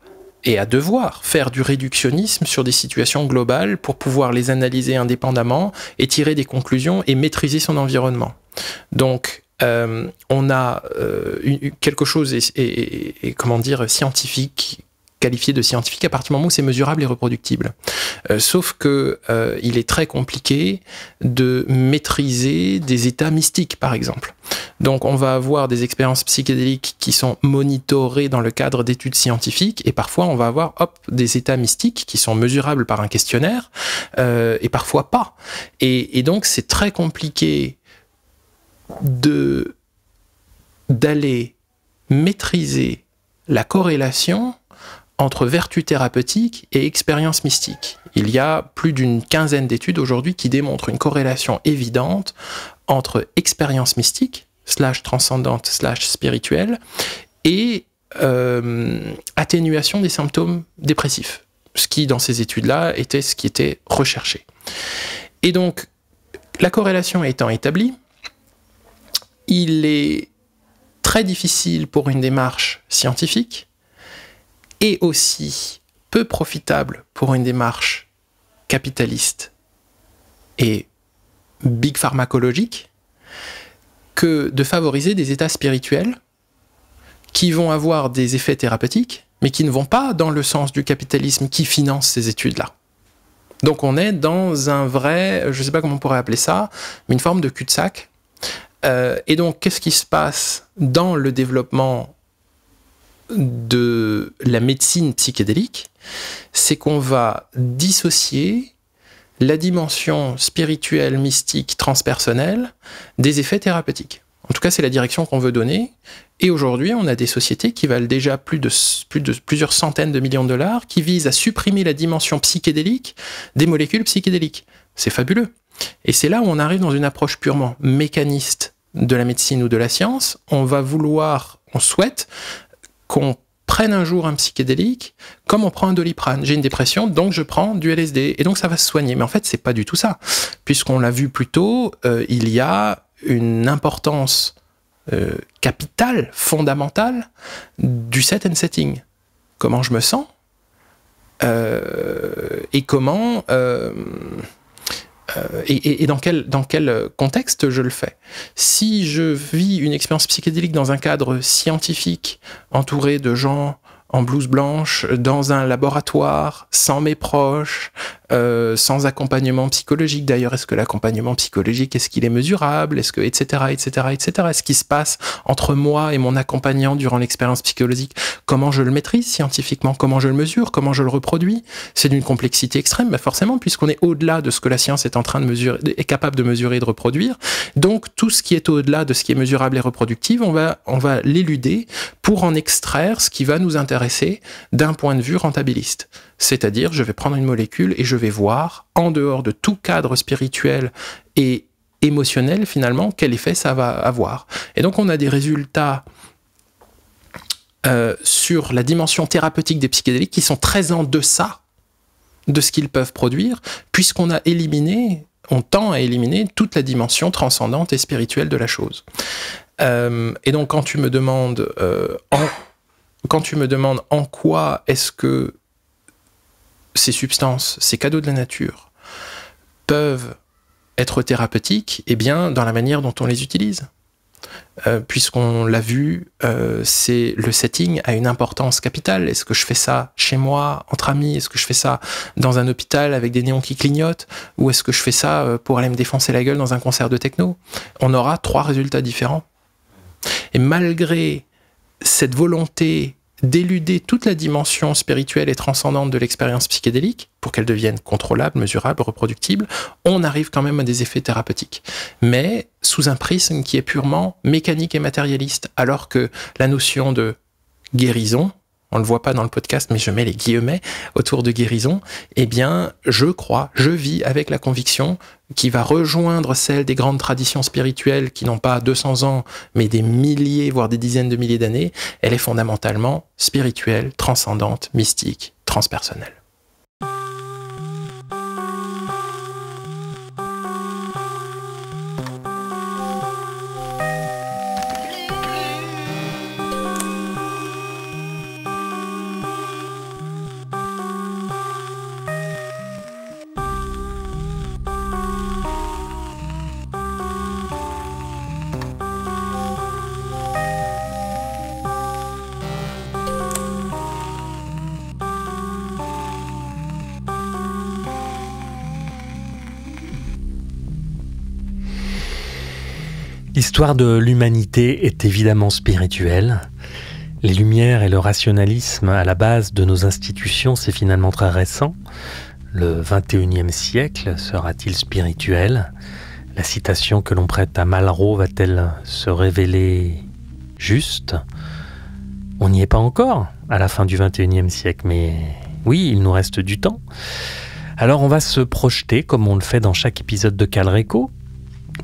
et à devoir faire du réductionnisme sur des situations globales pour pouvoir les analyser indépendamment et tirer des conclusions et maîtriser son environnement. Donc, on a quelque chose et comment dire scientifique, qualifié de scientifique à partir du moment où c'est mesurable et reproductible. Sauf que il est très compliqué de maîtriser des états mystiques, par exemple. Donc on va avoir des expériences psychédéliques qui sont monitorées dans le cadre d'études scientifiques, et parfois on va avoir des états mystiques qui sont mesurables par un questionnaire, et parfois pas. Et donc c'est très compliqué d'aller maîtriser la corrélation entre vertu thérapeutique et expérience mystique. Il y a plus d'une quinzaine d'études aujourd'hui qui démontrent une corrélation évidente entre expérience mystique, /transcendante, /spirituelle, et atténuation des symptômes dépressifs. Ce qui, dans ces études-là, était ce qui était recherché. Et donc, la corrélation étant établie, il est très difficile pour une démarche scientifique et aussi peu profitable pour une démarche capitaliste et big pharmacologique que de favoriser des états spirituels qui vont avoir des effets thérapeutiques mais qui ne vont pas dans le sens du capitalisme qui finance ces études-là. Donc on est dans un vrai, je ne sais pas comment on pourrait appeler ça, mais une forme de cul-de-sac. Et donc, qu'est-ce qui se passe dans le développement de la médecine psychédélique ? C'est qu'on va dissocier la dimension spirituelle, mystique, transpersonnelle des effets thérapeutiques. En tout cas, c'est la direction qu'on veut donner. Et aujourd'hui, on a des sociétés qui valent déjà plusieurs centaines de millions de dollars, qui visent à supprimer la dimension psychédélique des molécules psychédéliques. C'est fabuleux. Et c'est là où on arrive dans une approche purement mécaniste de la médecine ou de la science. On souhaite qu'on prenne un jour un psychédélique comme on prend un Doliprane. J'ai une dépression, donc je prends du LSD, et donc ça va se soigner. Mais en fait, c'est pas du tout ça. Puisqu'on l'a vu plus tôt, il y a une importance capitale, fondamentale, du set and setting. Comment je me sens et comment... et dans quel contexte je le fais. Si je vis une expérience psychédélique dans un cadre scientifique, entouré de gens en blouse blanche, dans un laboratoire, sans mes proches, sans accompagnement psychologique. D'ailleurs, est-ce que l'accompagnement psychologique, est-ce qu'il est mesurable ? Est-ce que, etc., etc., etc. Est-ce qu'il se passe entre moi et mon accompagnant durant l'expérience psychologique ? Comment je le maîtrise scientifiquement ? Comment je le mesure ? Comment je le reproduis ? C'est d'une complexité extrême, bah forcément, puisqu'on est au-delà de ce que la science est en train de mesurer, est capable de mesurer et de reproduire. Donc, tout ce qui est au-delà de ce qui est mesurable et reproductible, on va l'éluder pour en extraire ce qui va nous intéresser d'un point de vue rentabiliste. C'est-à-dire, je vais prendre une molécule et je vais voir, en dehors de tout cadre spirituel et émotionnel, finalement, quel effet ça va avoir. Et donc, on a des résultats sur la dimension thérapeutique des psychédéliques qui sont très en deçà de ce qu'ils peuvent produire, puisqu'on a éliminé, on tend à éliminer toute la dimension transcendante et spirituelle de la chose. Et donc quand tu me demandes en quoi est-ce que ces substances, ces cadeaux de la nature peuvent être thérapeutiques, eh bien dans la manière dont on les utilise. Puisqu'on l'a vu, c'est le setting a une importance capitale. Est-ce que je fais ça chez moi, entre amis? Est-ce que je fais ça dans un hôpital avec des néons qui clignotent? Ou est-ce que je fais ça pour aller me défoncer la gueule dans un concert de techno? On aura 3 résultats différents. Et malgré cette volonté d'éluder toute la dimension spirituelle et transcendante de l'expérience psychédélique, pour qu'elle devienne contrôlable, mesurable, reproductible, on arrive quand même à des effets thérapeutiques. Mais sous un prisme qui est purement mécanique et matérialiste, alors que la notion de guérison, on ne le voit pas dans le podcast, mais je mets les guillemets autour de guérison, eh bien, je crois, je vis avec la conviction qui va rejoindre celle des grandes traditions spirituelles qui n'ont pas 200 ans, mais des milliers, voire des dizaines de milliers d'années. Elle est fondamentalement spirituelle, transcendante, mystique, transpersonnelle. L'histoire de l'humanité est évidemment spirituelle. Les Lumières et le rationalisme à la base de nos institutions, c'est finalement très récent. Le 21e siècle sera-t-il spirituel? La citation que l'on prête à Malraux va-t-elle se révéler juste? On n'y est pas encore à la fin du 21e siècle, mais oui, il nous reste du temps. Alors on va se projeter, comme on le fait dans chaque épisode de Calreco,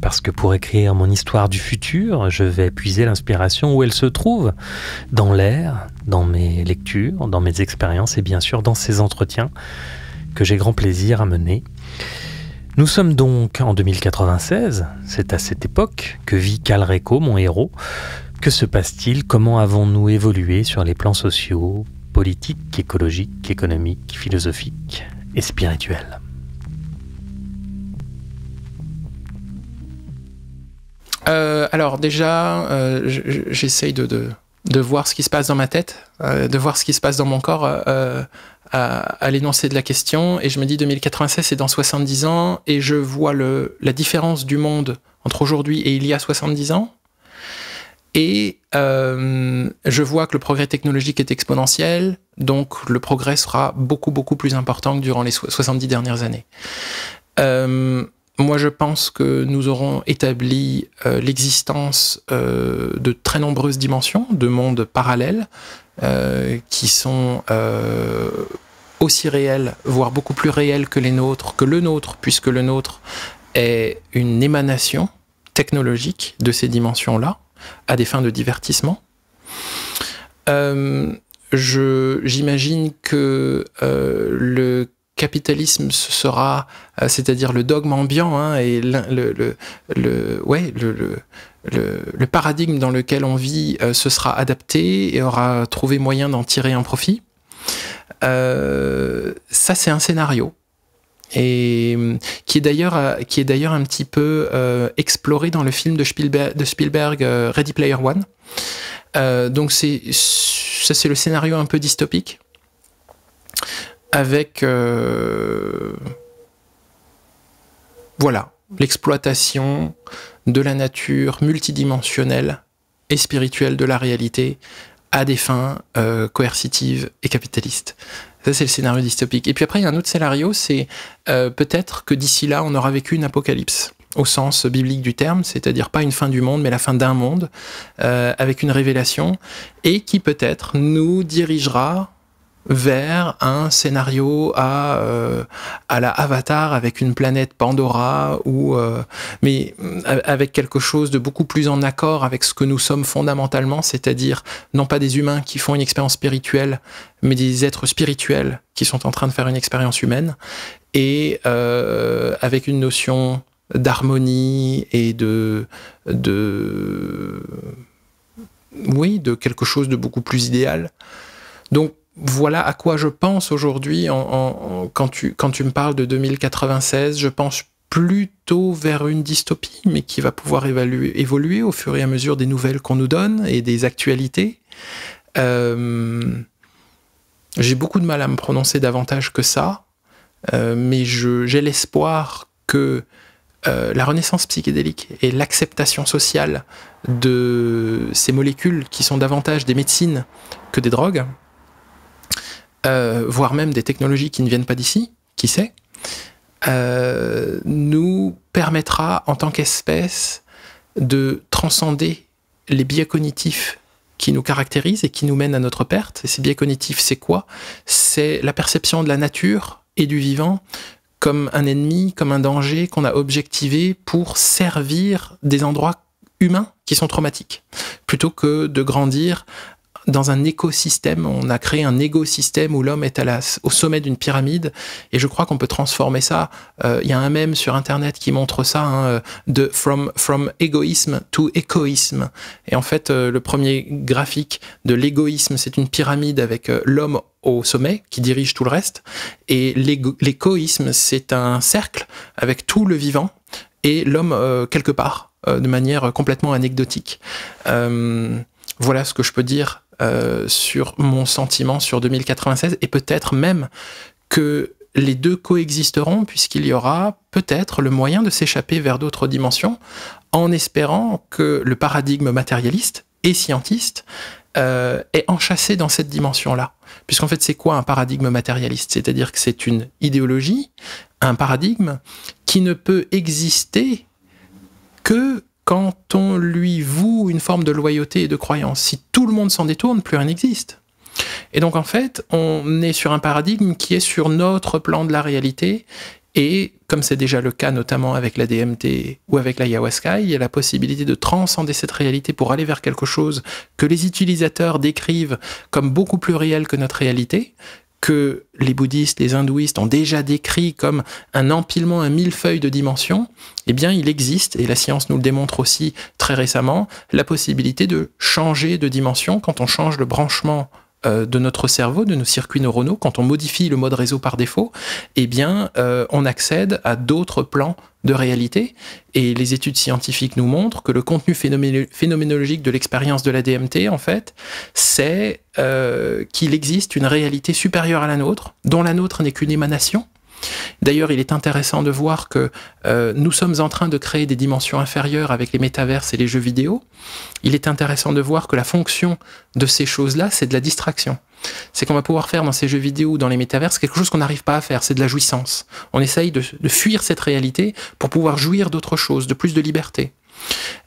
parce que pour écrire mon histoire du futur, je vais puiser l'inspiration où elle se trouve, dans l'air, dans mes lectures, dans mes expériences et bien sûr dans ces entretiens que j'ai grand plaisir à mener. Nous sommes donc en 2096, c'est à cette époque que vit Calreco, mon héros. Que se passe-t-il? Comment avons-nous évolué sur les plans sociaux, politiques, écologiques, économiques, philosophiques et spirituels? Alors déjà, j'essaye de voir ce qui se passe dans ma tête, de voir ce qui se passe dans mon corps à l'énoncé de la question, et je me dis 2096 c'est dans 70 ans, et je vois la différence du monde entre aujourd'hui et il y a 70 ans, et je vois que le progrès technologique est exponentiel, donc le progrès sera beaucoup plus important que durant les 70 dernières années. Moi, je pense que nous aurons établi l'existence de très nombreuses dimensions, de mondes parallèles, qui sont aussi réels, voire beaucoup plus réels que le nôtre, puisque le nôtre est une émanation technologique de ces dimensions-là, à des fins de divertissement. J'imagine que le capitalisme sera, c'est-à-dire le dogme ambiant, et le paradigme dans lequel on vit se sera adapté et aura trouvé moyen d'en tirer un profit. Ça, c'est un scénario. Et qui est d'ailleurs un petit peu exploré dans le film de Spielberg, Ready Player One. Donc ça, c'est le scénario un peu dystopique, avec l'exploitation de la nature multidimensionnelle et spirituelle de la réalité à des fins coercitives et capitalistes. Ça, c'est le scénario dystopique. Et puis après, il y a un autre scénario, c'est peut-être que d'ici là, on aura vécu une apocalypse, au sens biblique du terme, c'est-à-dire pas une fin du monde, mais la fin d'un monde, avec une révélation, et qui peut-être nous dirigera vers un scénario à la Avatar avec une planète Pandora, mais avec quelque chose de beaucoup plus en accord avec ce que nous sommes fondamentalement, c'est-à-dire non pas des humains qui font une expérience spirituelle, mais des êtres spirituels qui sont en train de faire une expérience humaine, et avec une notion d'harmonie et de quelque chose de beaucoup plus idéal. Donc, voilà à quoi je pense aujourd'hui quand tu me parles de 2096. Je pense plutôt vers une dystopie, mais qui va pouvoir évoluer au fur et à mesure des nouvelles qu'on nous donne et des actualités. J'ai beaucoup de mal à me prononcer davantage que ça, mais j'ai l'espoir que la renaissance psychédélique et l'acceptation sociale de ces molécules qui sont davantage des médecines que des drogues, voire même des technologies qui ne viennent pas d'ici, qui sait, nous permettra en tant qu'espèce de transcender les biais cognitifs qui nous caractérisent et qui nous mènent à notre perte. Et ces biais cognitifs, c'est quoi? C'est la perception de la nature et du vivant comme un ennemi, comme un danger qu'on a objectivé pour servir des endroits humains qui sont traumatiques, plutôt que de grandir dans un écosystème. On a créé un écosystème où l'homme est au sommet d'une pyramide, et je crois qu'on peut transformer ça. Il y a un mème sur Internet qui montre ça, hein, de from égoïsme to écoïsme. Et en fait, le premier graphique de l'égoïsme, c'est une pyramide avec l'homme au sommet qui dirige tout le reste, et l'écoïsme, c'est un cercle avec tout le vivant et l'homme quelque part, de manière complètement anecdotique. Voilà ce que je peux dire sur mon sentiment sur 2096, et peut-être même que les deux coexisteront, puisqu'il y aura peut-être le moyen de s'échapper vers d'autres dimensions, en espérant que le paradigme matérialiste et scientiste est enchâssé dans cette dimension-là. Puisqu'en fait, c'est quoi un paradigme matérialiste? C'est-à-dire que c'est une idéologie, un paradigme qui ne peut exister que quand on lui voue une forme de loyauté et de croyance. Si tout le monde s'en détourne, plus rien n'existe. Et donc en fait, on est sur un paradigme qui est sur notre plan de la réalité, et comme c'est déjà le cas notamment avec la DMT ou avec l'ayahuasca, il y a la possibilité de transcender cette réalité pour aller vers quelque chose que les utilisateurs décrivent comme beaucoup plus réel que notre réalité, que les bouddhistes, les hindouistes ont déjà décrit comme un empilement, un millefeuille de dimensions. Eh bien, il existe, et la science nous le démontre aussi très récemment, la possibilité de changer de dimension quand on change le branchement de notre cerveau, de nos circuits neuronaux, quand on modifie le mode réseau par défaut, eh bien, on accède à d'autres plans de réalité. Et les études scientifiques nous montrent que le contenu phénoménologique de l'expérience de la DMT, en fait, c'est qu'il existe une réalité supérieure à la nôtre, dont la nôtre n'est qu'une émanation. D'ailleurs, il est intéressant de voir que nous sommes en train de créer des dimensions inférieures avec les métaverses et les jeux vidéo. Il est intéressant de voir que la fonction de ces choses-là, c'est de la distraction. C'est qu'on va pouvoir faire dans ces jeux vidéo ou dans les métaverses quelque chose qu'on n'arrive pas à faire, c'est de la jouissance. On essaye de fuir cette réalité pour pouvoir jouir d'autre chose, de plus de liberté.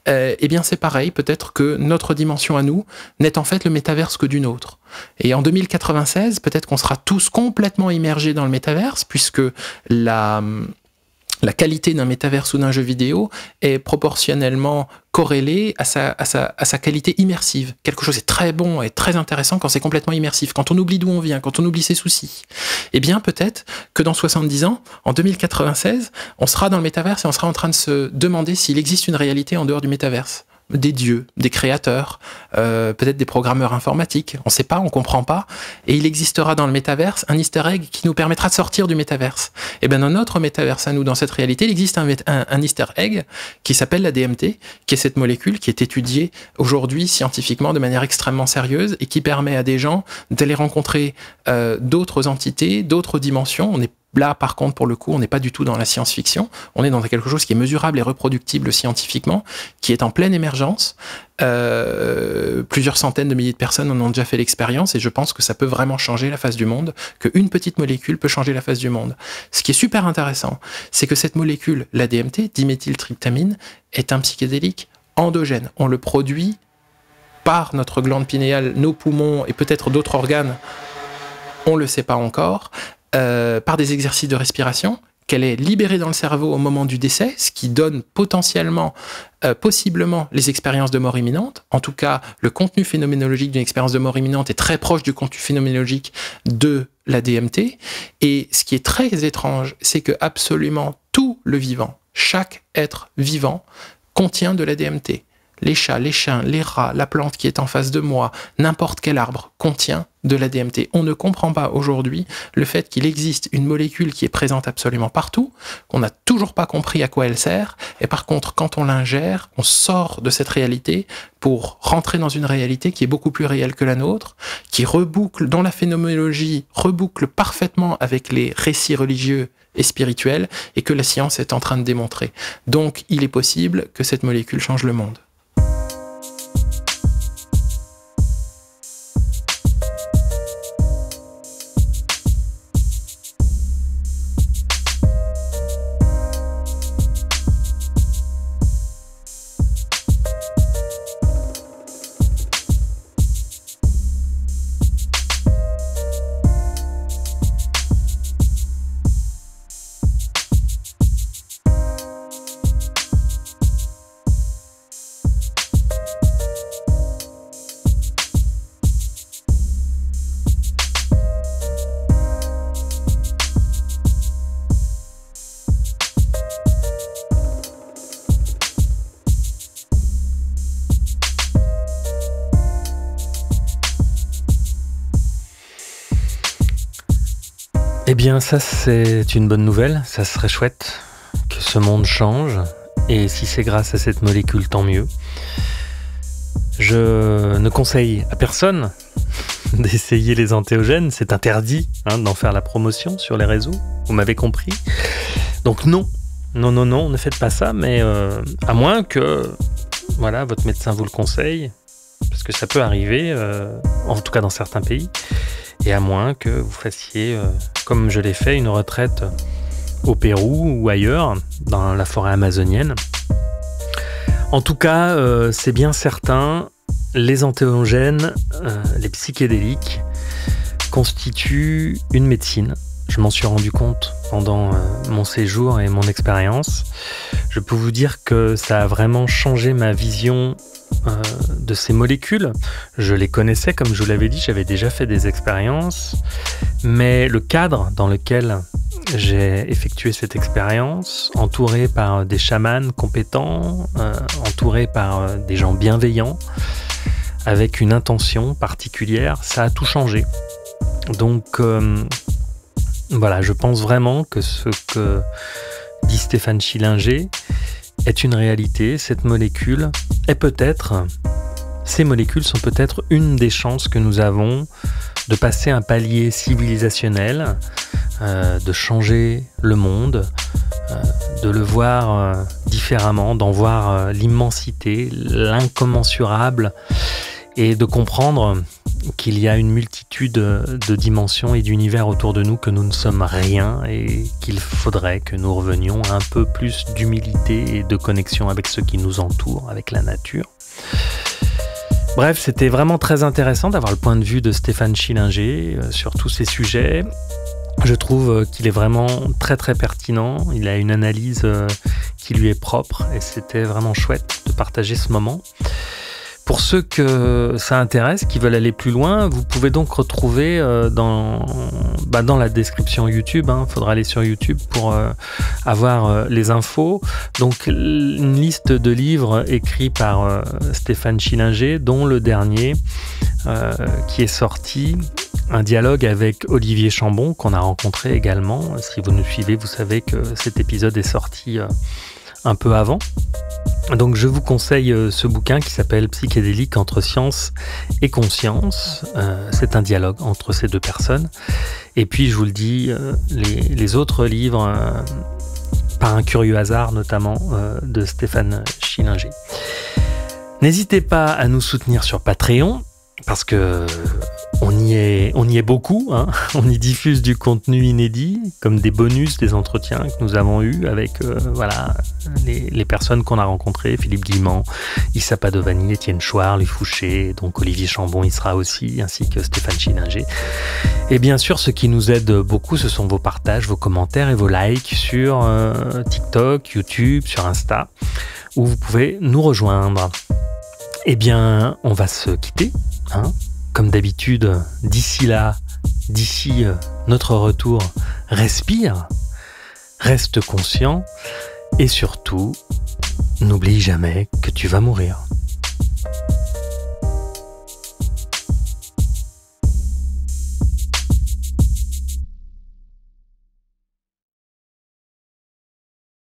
Eh bien c'est pareil, peut-être que notre dimension à nous n'est en fait le métaverse que d'une autre. Et en 2096, peut-être qu'on sera tous complètement immergés dans le métaverse, puisque la qualité d'un métaverse ou d'un jeu vidéo est proportionnellement corrélée à sa qualité immersive. Quelque chose est très bon et très intéressant quand c'est complètement immersif, quand on oublie d'où on vient, quand on oublie ses soucis. Eh bien, peut-être que dans 70 ans, en 2096, on sera dans le métaverse et on sera en train de se demander s'il existe une réalité en dehors du métaverse. Des dieux, des créateurs, peut-être des programmeurs informatiques, on ne sait pas, on ne comprend pas, et il existera dans le métaverse un easter egg qui nous permettra de sortir du métaverse. Et bien dans notre métaverse à nous, dans cette réalité, il existe un easter egg qui s'appelle la DMT, qui est cette molécule qui est étudiée aujourd'hui scientifiquement de manière extrêmement sérieuse et qui permet à des gens d'aller rencontrer d'autres entités, d'autres dimensions. On est là, par contre, pour le coup, on n'est pas du tout dans la science-fiction. On est dans quelque chose qui est mesurable et reproductible scientifiquement, qui est en pleine émergence. Plusieurs centaines de milliers de personnes en ont déjà fait l'expérience, et je pense que ça peut vraiment changer la face du monde, qu'une petite molécule peut changer la face du monde. Ce qui est super intéressant, c'est que cette molécule, la DMT, diméthyltryptamine, est un psychédélique endogène. On le produit par notre glande pinéale, nos poumons et peut-être d'autres organes on ne le sait pas encore, par des exercices de respiration, qu'elle est libérée dans le cerveau au moment du décès, ce qui donne potentiellement, possiblement, les expériences de mort imminente. En tout cas, le contenu phénoménologique d'une expérience de mort imminente est très proche du contenu phénoménologique de la DMT. Et ce qui est très étrange, c'est que absolument tout le vivant, chaque être vivant, contient de la DMT. Les chats, les chiens, les rats, la plante qui est en face de moi, n'importe quel arbre contient de la DMT. On ne comprend pas aujourd'hui le fait qu'il existe une molécule qui est présente absolument partout, qu'on n'a toujours pas compris à quoi elle sert, et par contre, quand on l'ingère, on sort de cette réalité pour rentrer dans une réalité qui est beaucoup plus réelle que la nôtre, qui reboucle, dont la phénoménologie reboucle parfaitement avec les récits religieux et spirituels, et que la science est en train de démontrer. Donc, il est possible que cette molécule change le monde. Eh bien, ça, c'est une bonne nouvelle. Ça serait chouette que ce monde change. Et si c'est grâce à cette molécule, tant mieux. Je ne conseille à personne d'essayer les entéogènes. C'est interdit d'en faire la promotion sur les réseaux. Vous m'avez compris. Donc non, ne faites pas ça. Mais à moins que voilà, votre médecin vous le conseille. Parce que ça peut arriver, en tout cas dans certains pays. Et à moins que vous fassiez, comme je l'ai fait, une retraite au Pérou ou ailleurs, dans la forêt amazonienne. En tout cas, c'est bien certain, les entéogènes, les psychédéliques, constituent une médecine. Je m'en suis rendu compte pendant mon séjour et mon expérience. Je peux vous dire que ça a vraiment changé ma vision de ces molécules. Je les connaissais, comme je vous l'avais dit, j'avais déjà fait des expériences, mais le cadre dans lequel j'ai effectué cette expérience, entouré par des chamans compétents, entouré par des gens bienveillants, avec une intention particulière, ça a tout changé. Donc voilà, je pense vraiment que ce que dit Stéphane Schillinger est une réalité. Cette molécule est peut-être, ces molécules sont peut-être une des chances que nous avons de passer un palier civilisationnel, de changer le monde, de le voir différemment, d'en voir l'immensité, l'incommensurable, et de comprendre qu'il y a une multitude de dimensions et d'univers autour de nous, que nous ne sommes rien et qu'il faudrait que nous revenions à un peu plus d'humilité et de connexion avec ceux qui nous entourent, avec la nature. Bref, c'était vraiment très intéressant d'avoir le point de vue de Stéphane Schillinger sur tous ces sujets. Je trouve qu'il est vraiment très très pertinent, il a une analyse qui lui est propre et c'était vraiment chouette de partager ce moment. Pour ceux que ça intéresse, qui veulent aller plus loin, vous pouvez donc retrouver dans la description YouTube, il faudra aller sur YouTube pour avoir les infos. Donc une liste de livres écrits par Stéphane Schillinger, dont le dernier qui est sorti, un dialogue avec Olivier Chambon, qu'on a rencontré également. Si vous nous suivez, vous savez que cet épisode est sorti un peu avant. Donc je vous conseille ce bouquin qui s'appelle Psychédélique entre science et conscience. C'est un dialogue entre ces deux personnes. Et puis je vous le dis, les autres livres, par un curieux hasard notamment, de Stéphane Schillinger. N'hésitez pas à nous soutenir sur Patreon, parce que on y est beaucoup, hein. On y diffuse du contenu inédit, comme des bonus, des entretiens que nous avons eus avec les personnes qu'on a rencontrées, Philippe Guillemant, Issa Padovani, Étienne Chouard, Louis Fouché, donc Olivier Chambon y sera aussi, ainsi que Stéphane Schillinger. Et bien sûr, ce qui nous aide beaucoup, ce sont vos partages, vos commentaires et vos likes sur TikTok, YouTube, sur Insta, où vous pouvez nous rejoindre. Eh bien, on va se quitter, hein. Comme d'habitude, d'ici notre retour, respire, reste conscient et surtout, n'oublie jamais que tu vas mourir.